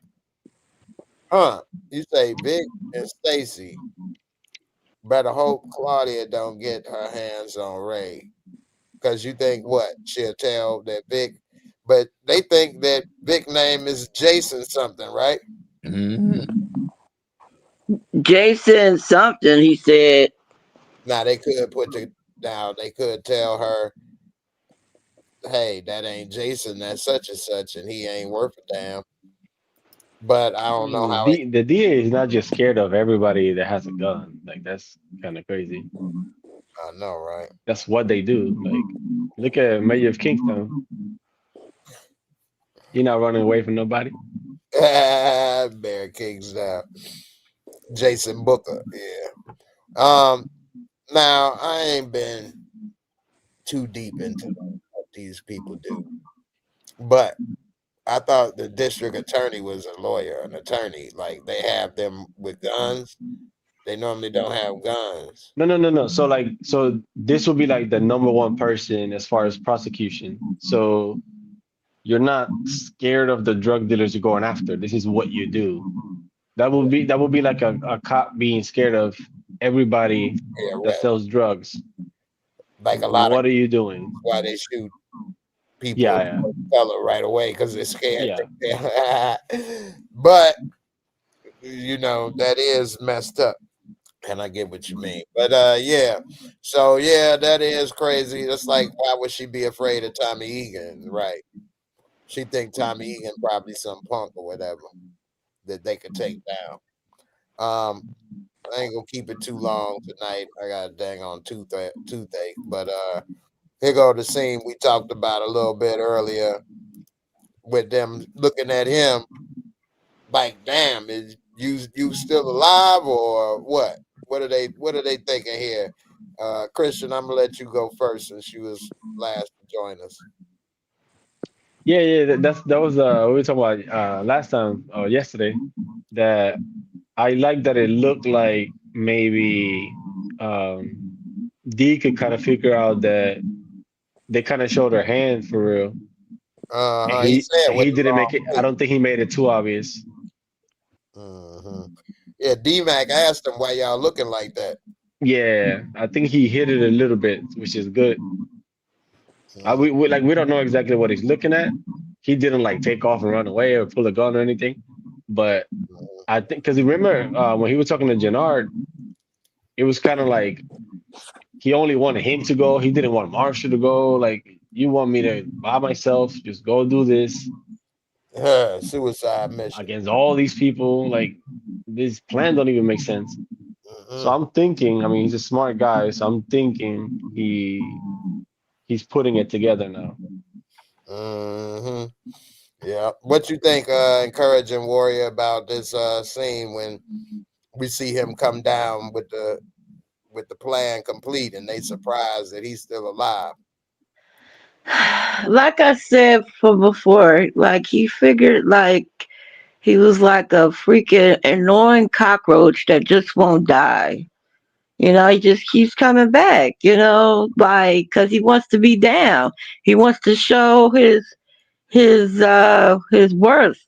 Huh? You say Vic and Stacy better hope Claudia don't get her hands on Ray. Because you think what? She'll tell that Vic, but they think that Vic name is Jason something, right? Mhm. Jason something, he said. Now they could they could tell her, hey, that ain't Jason, that's such and such, and he ain't worth a damn. But I don't know how it. The DA is not just scared of everybody that has a gun. Like that's kind of crazy. I know, right? That's what they do. Like look at Mayor of Kingston. You're not running away from nobody. Bear Kings now. Jason Booker, yeah. Now I ain't been too deep into what these people do, but I thought the district attorney was a lawyer, an attorney. Like they have them with guns. They normally don't have guns. No, no, no, no. So like, so this will be like the number one person as far as prosecution. So you're not scared of the drug dealers you're going after. This is what you do. That would be like a cop being scared of everybody Yeah, that right. sells drugs. Like a lot of What are you doing? why they shoot people Yeah, of yeah, color right away because they're scared. yeah. But you know that is messed up, and I get what you mean. But yeah, so yeah, that is crazy. That's like, why would she be afraid of Tommy Egan? Right? She think Tommy Egan probably some punk or whatever that they could take down. I ain't gonna keep it too long tonight. I got a dang on toothache. But here go the scene we talked about a little bit earlier with them looking at him like, damn, is you still alive or what? What are they thinking here? Christian, I'm gonna let you go first since you was last to join us. Yeah, yeah, that was we were talking about last time or yesterday that I like that it looked like maybe um D could kind of figure out that they kind of showed her hand for real, and He he said and with he the didn't wrong make it. I foot. don't think he made it too obvious. Yeah, D-Mac asked him why y'all looking like that. Yeah, I think he hit it a little bit, which is good. Mhm. We don't know exactly what he's looking at. He didn't like take off and run away or pull a gun or anything, but I think because remember when he was talking to Jannard, it was kind of like he only wanted him to go. He didn't want Marshall to go. Like, you want me to by myself, just go do this Suicide mission. against all these people. Like, this plan don't even make sense. So Hmm. I'm thinking, I mean, he's a smart guy, so I'm thinking he's putting it together now. Hmm. Yeah. What you think, encouraging Warrior, about this scene when we see him come down with with the plan complete, and they surprised that he's still alive. Like I said from before, like he figured like he was like a freaking annoying cockroach that just won't die. He just keeps coming back, like because he wants to be down. He wants to show his worth,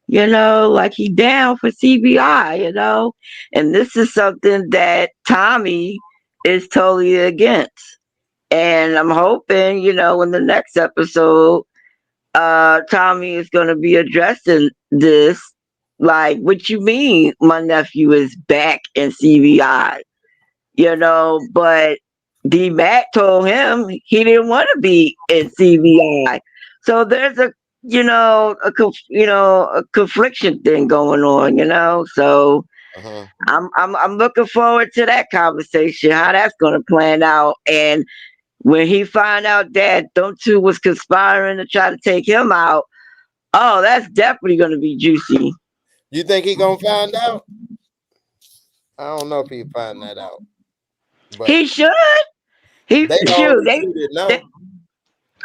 like he down for CBI, and this is something that Tommy is totally against. And I'm hoping, in the next episode, Tommy is going to be addressing this. Like, what you mean my nephew is back in CBI? But D Mac told him he didn't want to be in CBI. So there's a confliction thing going on. So Uh-huh. I'm looking forward to that conversation, how that's gonna plan out. And when he find out that them two was conspiring to try to take him out, oh, that's definitely gonna be juicy. You think he gonna find out? I don't know if he find that out, but He should. He they shoot. already didn't They know.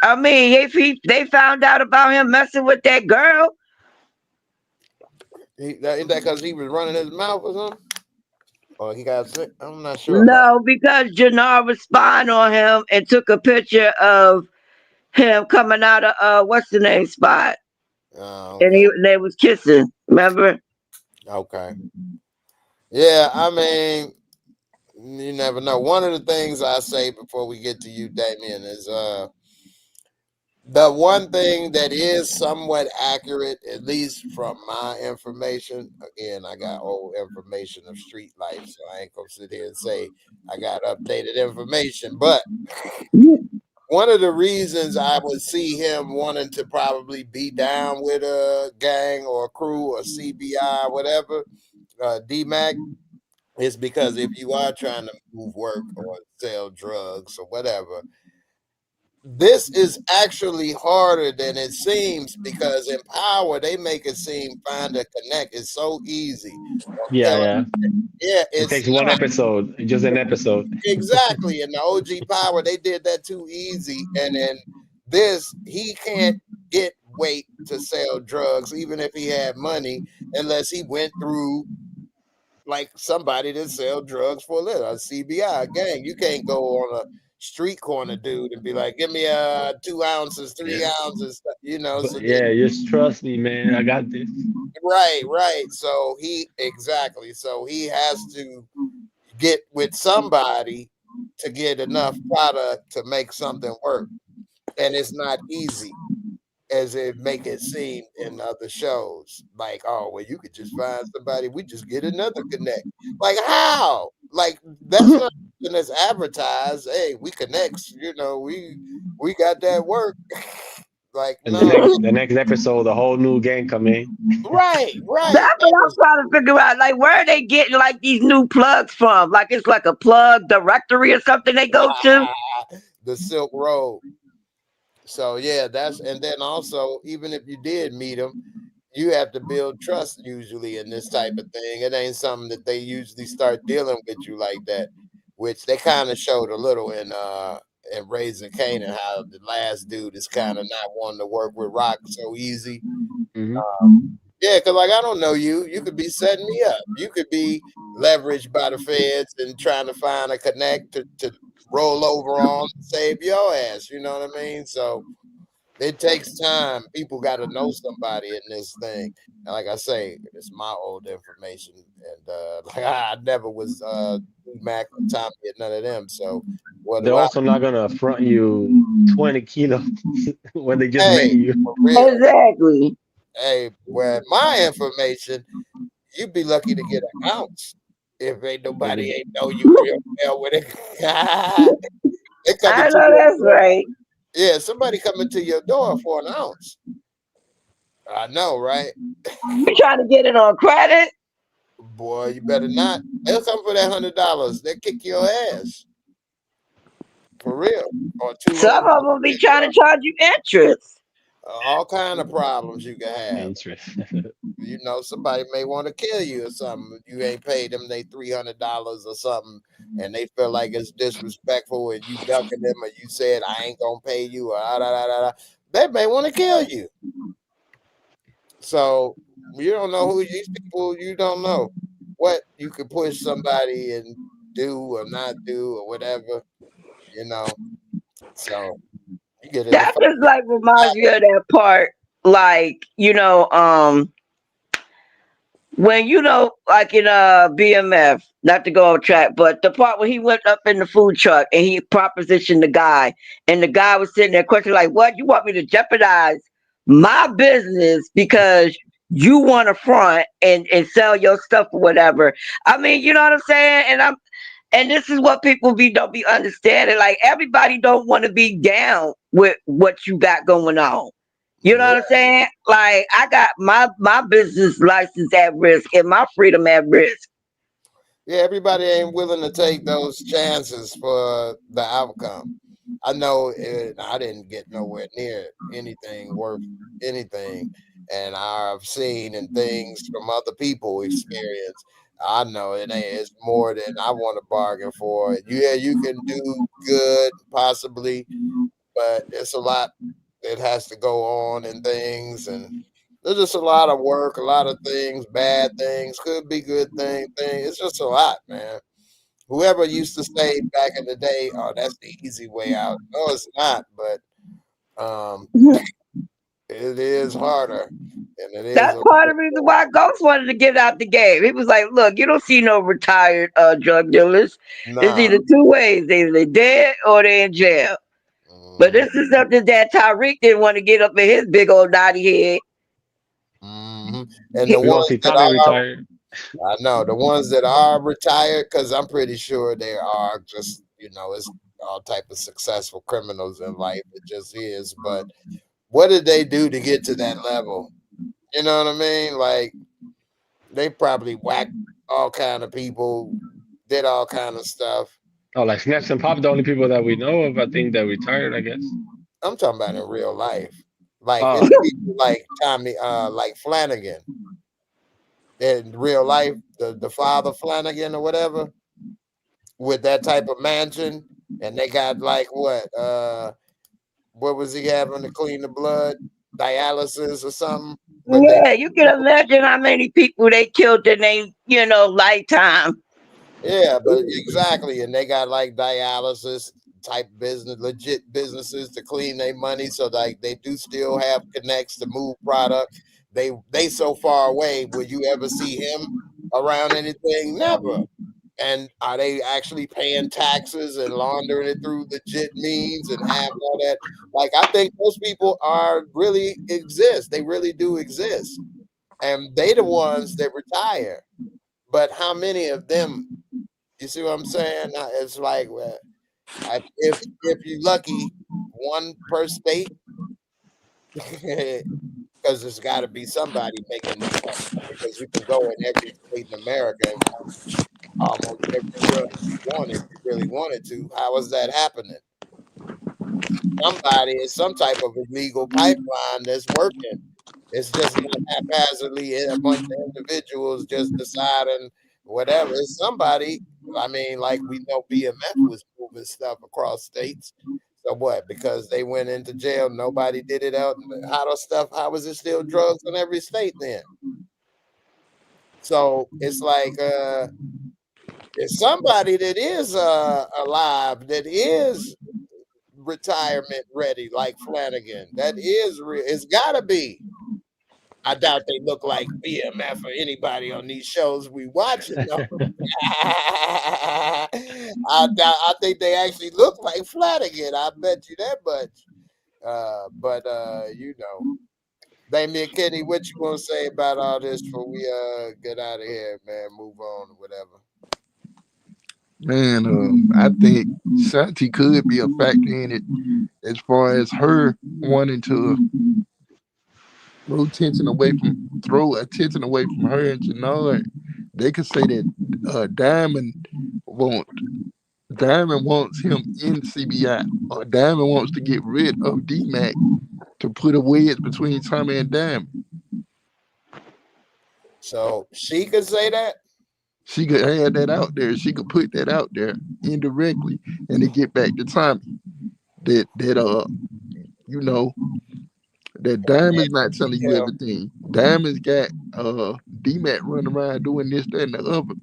I mean, if they found out about him messing with that girl, Ain't that because he was running his mouth or something? Or he got sick? I'm not sure about no, because Jannar was spying on him and took a picture of him coming out of what's the name spot, it. and Okay. they was kissing. Remember? Okay. Yeah, I mean, you never know. One of the things I say before we get to you, Damien, is the one thing that is somewhat accurate, at least from my information. Again, I got old information of street life, so I ain't gonna sit here and say I got updated information. But one of the reasons I would see him wanting to probably be down with a gang or a crew or CBI, whatever, DMAC, is because if you are trying to move work or sell drugs or whatever, this is actually harder than it seems, because in Power they make it seem find a connect is so easy. Yeah, Selling, yeah. yeah, It it's takes one not. episode, just an episode. Exactly. In the OG Power, they did that too easy. And then this, he can't get weight to sell drugs, even if he had money, unless he went through like somebody that sell drugs for a living, a CBI gang. You can't go on a street corner dude and be like, give me 2 ounces, 3 Yeah. ounces, But so then yeah, just trust me, man. I got this. right. So he has to get with somebody to get enough product to make something work. And it's not easy as it make it seem in other shows. Like, oh, well, you could just find somebody, we just get another connect. Like, how? Like, that's not something that's advertised. Hey, we connects, we got that work. Like, And no. the next episode, the whole new gang come in. Right. That's what I'm trying to figure out. Like, where are they getting like these new plugs from? Like, it's like a plug directory or something they go to. The Silk Road. So yeah, and then also, even if you did meet them, you have to build trust usually in this type of thing. It ain't something that they usually start dealing with you like that, which they kind of showed a little in Raising Canaan, how the last dude is kind of not wanting to work with Rock so easy. Hmm. Yeah, because like, I don't know you. You could be setting me up. You could be leveraged by the feds and trying to find a connect to roll over on and save your ass. You know what I mean? So it takes time. People got to know somebody in this thing. And like I say, it's my old information. And like I never was Mac or Tommy and none of them. So what They're do I? also not gonna front you 20 kilos when they just met Hey, you. for real. Exactly. Hey, well, my information, you'd be lucky to get an ounce if ain't nobody Niggas, ain't know you real well with it. They coming I to know your that's door. right. Yeah, somebody coming to your door for an ounce. I know, right? You trying to get it on credit? Boy, you better not. They'll come for that $100. They'll kick your ass for real. Or Some 200. of them be trying to charge you interest. all kind of problems you can have. Interest. You know, somebody may want to kill you or something. You ain't paid them they $300 or something, and they feel like it's disrespectful, and you ducking them, or you said I ain't gonna pay you, or they may want to kill you. So you don't know who these people. You don't know what you could push somebody and do or not do or whatever. You know, so you get in the That fight. just like reminds me of that part, like, when like in BMF, not to go off track, but the part where he went up in the food truck and he propositioned the guy, and the guy was sitting there questioning, like, what, you want me to jeopardize my business because you want to front and sell your stuff or whatever? I mean, you know what I'm saying? And this is what people don't be understanding. Like, everybody don't want to be down with what you got going on. You know Yeah, what I'm saying? Like, I got my business license at risk and my freedom at risk. yeah. Everybody ain't willing to take those chances for the outcome. I know I didn't get nowhere near anything worth anything, and I've seen and things from other people experience. I know it ain't. It's more than I want to bargain for. Yeah, you can do good possibly, but it's a lot that has to go on and things, and there's just a lot of work, a lot of things, bad things, could be good thing. It's just a lot, man. Whoever used to say back in the day, "Oh, that's the easy way out." No, it's not, but it is harder, and it is That's a part of the reason why Ghost wanted to get out the game. He was like, look, you don't see no retired drug dealers. It's nah. either two ways. Either they dead or they in jail. But hmm this is something that Tyreek didn't want to get up in his big old naughty head. hmm And the We're gonna ones see that Tommy retired. I know the ones that are retired, because I'm pretty sure they are just, it's all type of successful criminals in life. It just is. But what did they do to get to that level? You know what I mean? Like they probably whacked all kind of people, did all kind of stuff. Oh, like Snaps and Pop, the only people that we know of, I think, that retired, I guess. I'm talking about in real life. Like Oh, it's people like Tommy, like Flanagan in real life, the father Flanagan or whatever, with that type of mansion, and they got like what was he having to clean the blood? Dialysis or something. But they Yeah, you can imagine how many people they killed in lifetime. Yeah, but exactly, and they got like dialysis type business, legit businesses to clean their money, so like they do still have connects to move product. They so far away. Will you ever see him around anything? Never. And are they actually paying taxes and laundering it through legit means and have all that? Like I think those people are really exist. They really do exist, and they the ones that retire. But how many of them, you see what I'm saying? It's like if you're lucky, one per state, because there's got to be somebody making the money. Because you can go in every state in America and watch almost every drug you want if you really wanted to. How is that happening? Somebody is some type of illegal pipeline that's working. It's just not haphazardly a bunch of individuals just deciding whatever. It's somebody. I mean, like we know BMF was moving stuff across states. So what? Because they went into jail, nobody did it out. How was it still drugs in every state then? So it's like it's somebody that is alive, that is retirement ready, like Flanagan. That is real. It's gotta be. I doubt they look like BMF or anybody on these shows we watching though. I think they actually look like Flanagan. I bet you that much. But Damien Kenny, what you gonna say about all this before we get out of here, man? Move on or whatever. Man, I think Shanti could be a factor in it as far as her wanting to throw attention away from her and Jannard. They could say that won't Diamond wants him in CBI, or Diamond wants to get rid of D Mac to put a wedge between Tommy and Diamond. So she could say that. She could have that out there. She could put that out there indirectly, and it get back to Tommy. That you know, that Diamond's not telling you Yeah. everything. Diamond's got D-Mac running around doing this, that, and the other.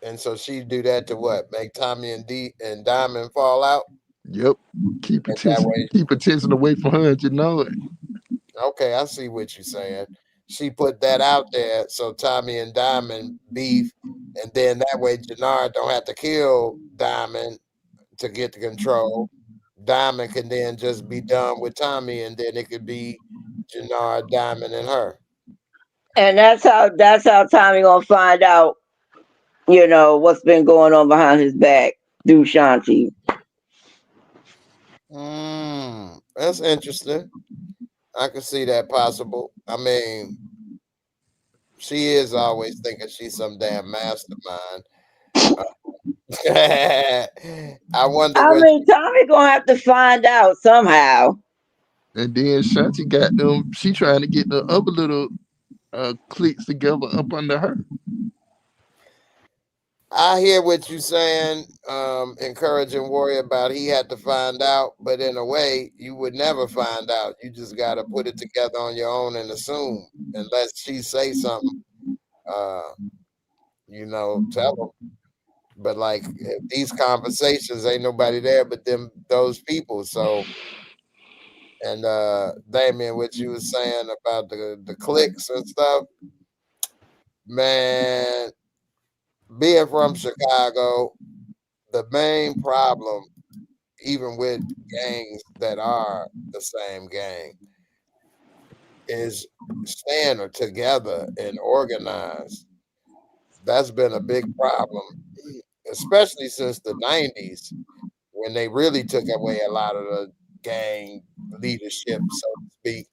And so she do that to what? Make Tommy and Diamond fall out? Yep. Keep And that attention, way, keep attention away from her, and you know it. okay, I see what you're saying. She put that out there so Tommy and Diamond beef, and then that way Jannard don't have to kill Diamond to get the control. Diamond can then just be done with Tommy, and then it could be Jannard, Diamond, and her. And that's how Tommy gonna find out, what's been going on behind his back through Shanti. That's interesting. I can see that possible. I mean, she is always thinking she's some damn mastermind. I wonder I what. mean, Tommy gonna have to find out somehow. And then Shanti got them. She trying to get the other little cliques together up under her. I hear what you're saying, encouraging Warrior about he had to find out, but in a way, you would never find out. You just got to put it together on your own and assume, unless she say something, tell them. But like these conversations, ain't nobody there but those people. So, and Damien, what you was saying about the cliques and stuff, man. Being from Chicago, the main problem, even with gangs that are the same gang, is staying together and organized. That's been a big problem, especially since the 90s, when they really took away a lot of the gang leadership, so to speak.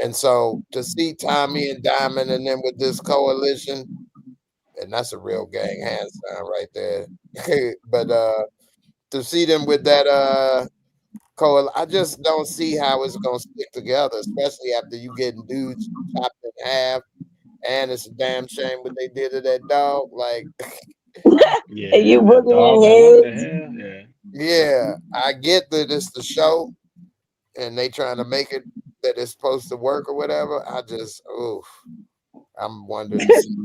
And so to see Tommy and Diamond and then with this coalition, and that's a real gang handstand right there. But to see them with that I just don't see how it's gonna stick together, especially after you getting dudes chopped in half. And it's a damn shame what they did to that dog. Like, And you Yeah, that dog. boogieing Like, what the heads. hell? Yeah. yeah, I get that it's the show and they trying to make it that it's supposed to work or whatever. I'm wondering to see.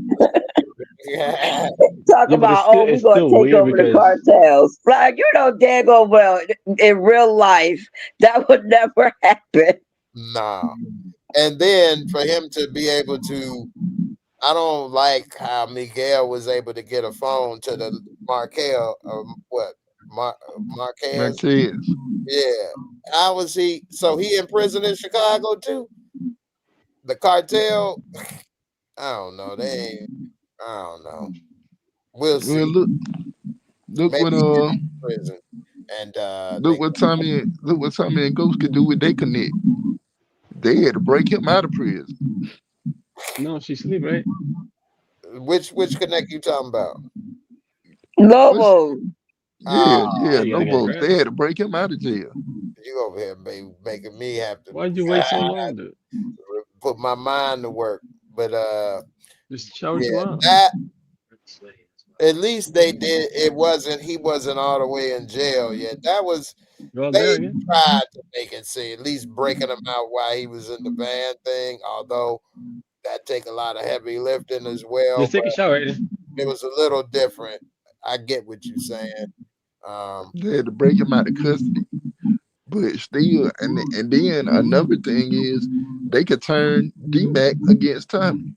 Yeah, Talk Yeah, but about, oh, we're it's gonna still take weird over the because cartels. Like, daggone well, in real life, that would never happen. nah. And then for him to be able to, I don't like how Miguel was able to get a phone to the Markel, Marquez? Marquez. Yeah. How was he? So he in prison in Chicago too? The cartel? I don't know. I don't know. We'll Well, see. look Maybe what he is in prison. And they look what Tommy and Ghost could do with they connect. They had to break him out of prison. no, she sleep right. which connect you talking about? What's Lobo. yeah, Ah, yeah, Yeah, you gotta get Lobos. They credit. had to break him out of jail. you over here making me have to Why'd you wait so long, dude? put my mind to work. But Just shout yeah, you out. that at least they did. He wasn't all the way in jail yet. That was Go there they again. tried to make it seem at least breaking him out while he was in the van thing. Although that take a lot of heavy lifting as well, Just take a but shower. Right? it was a little different. I get what you're saying. Um, They had to break him out of custody. But still, and then another thing is they could turn D-Mac against Tommy.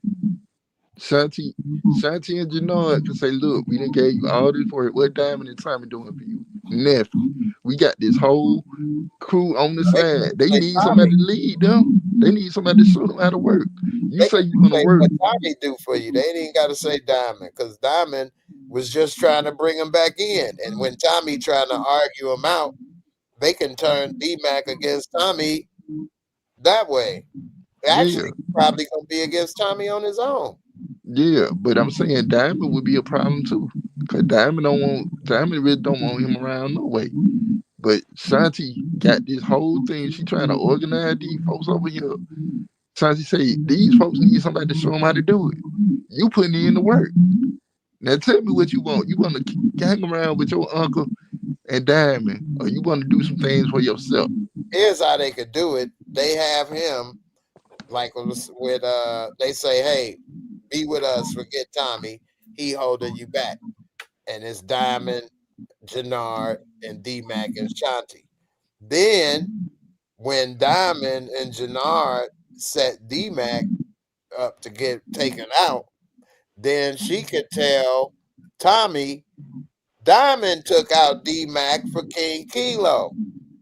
Shanti, Shanti and Jannard can say, look, we didn't gave you all this work. What Diamond and Tommy doing for you? Nothing. We got this whole crew on the they can side. They say need Tommy. somebody to lead them. They need somebody to show them how to work. You They say can you want to say work. what Tommy do for you. They ain't even got to say Diamond because Diamond was just trying to bring him back in. And when Tommy trying to argue him out, they can turn D-Mac against Tommy that way. Yeah, Actually, probably gonna be against Tommy on his own. yeah. But I'm saying Diamond would be a problem too. Cause Diamond really don't want him around no way. But Shanti got this whole thing. She trying to organize these folks over here. So she say, these folks need somebody to show them how to do it. You putting in the work. Now tell me what you want. You want to hang around with your uncle and Diamond, or you want to do some things for yourself? Here's how they could do it. They have him, like with they say, hey, be with us, forget Tommy. He holding you back. And it's Diamond, Jannard, and D-Mac and Shanti. Then when Diamond and Jannard set D-Mac up to get taken out, then she could tell Tommy, Diamond took out D-Mac for King Kilo.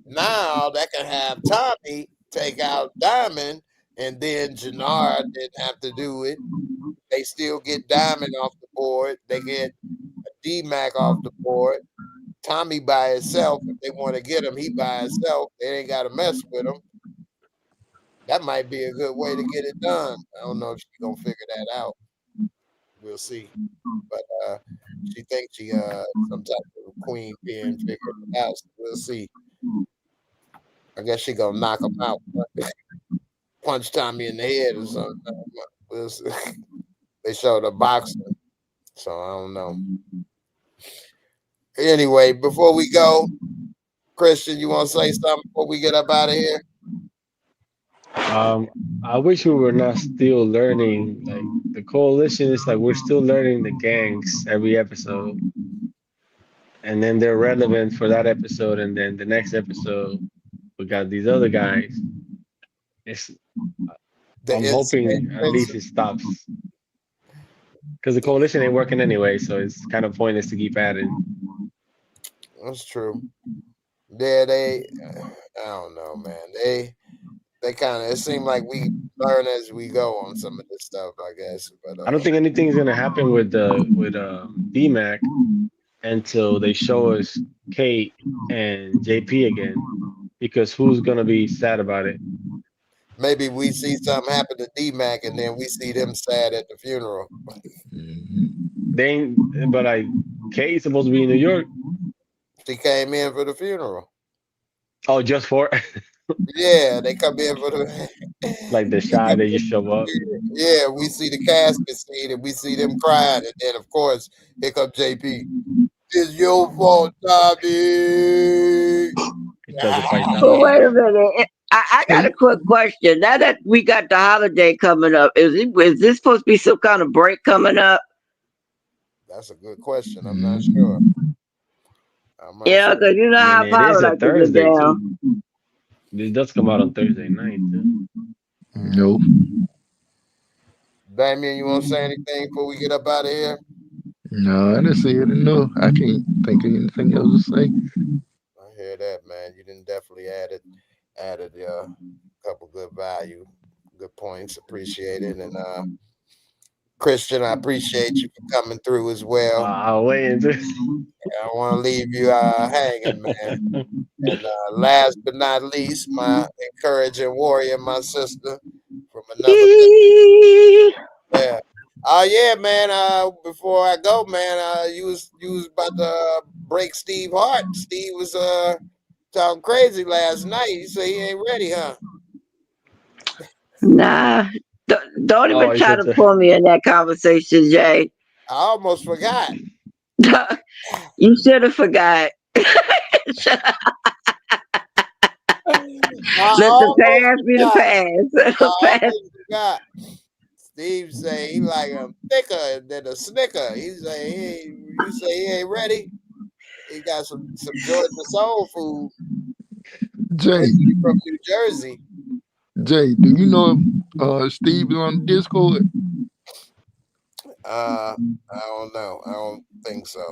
Now that can have Tommy take out Diamond, and then Jannard didn't have to do it. They still get Diamond off the board. They get D-Mac off the board. Tommy by himself. If they want to get him, he by himself. They ain't got to mess with him. That might be a good way to get it done. I don't know if she's gonna figure that out. We'll see. But she thinks she some type of queen being figured it out. So we'll see. I guess she gonna knock him out, punch Tommy in the head or something. We'll see. They showed a boxer, so I don't know. Anyway, before we go, Christian, you want to say something before we get up out of here? I wish we were not still learning. Like the coalition is like we're still learning the gangs every episode, and then they're relevant for that episode, and then the next episode we got these other guys. I'm hoping at least it stops because the coalition ain't working anyway, so it's kind of pointless to keep adding. That's true. Yeah, I don't know, man. They kind of, it seemed like we learn as we go on some of this stuff, I guess. But I don't think anything's gonna happen with DMAC until they show us Kate and JP again, because who's gonna be sad about it? Maybe we see something happen to D-Mac and then we see them sad at the funeral. They ain't, but Kate's supposed to be in New York. She came in for the funeral. Oh, just for yeah, they come in for the like the shy, they just show up. Yeah, we see the casket scene and we see them crying, and then of course here comes JP. It's your fault, Tommy. But wait a minute. I got a quick question. Now that we got the holiday coming up, is this supposed to be some kind of break coming up? That's a good question. I'm not sure. Yeah, because you know how Power like to get down. This does come out on Thursday night, too. No. Damien, you want to say anything before we get up out of here? No, I didn't say it. No, I can't think of anything else to say. I hear that, man. You didn't definitely added a couple good value, good points. Appreciate it. And Christian, I appreciate you for coming through as well. I'll wait until I don't want to leave you hanging, man. And last but not least, my encouraging warrior, my sister from another. Yeah. Oh yeah, man. Before I go, man, you was about to break Steve Hart. Steve was talking crazy last night. He said he ain't ready, huh? Nah. Don't even try to pull me in that conversation, Jay. I almost forgot. You should have forgot. Let the past be the past. Forgot. Steve say he like a thicker than a snicker. He say you say he ain't ready. He got some Georgia soul food. Jay from New Jersey. Jay, do you know if Steve is on Discord? I don't know. I don't think so.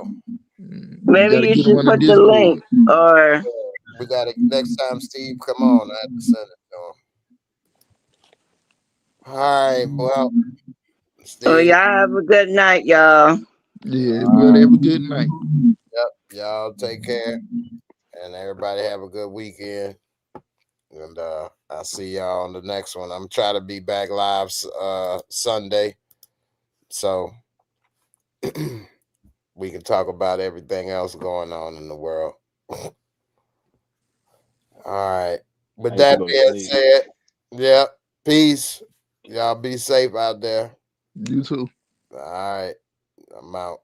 Maybe you should put the link, or we got it next time. Steve, come on. I have to send it to him. All right. Well, Steve. Y'all have a good night, y'all. Yeah, everybody have a good night. Yep. Y'all take care, and everybody have a good weekend. And I'll see y'all on the next one. I'm trying to be back live Sunday, so we can talk about everything else going on in the world. All right. With I used to that go to being sleep. said, yeah, peace. Y'all be safe out there. You too. All right. I'm out.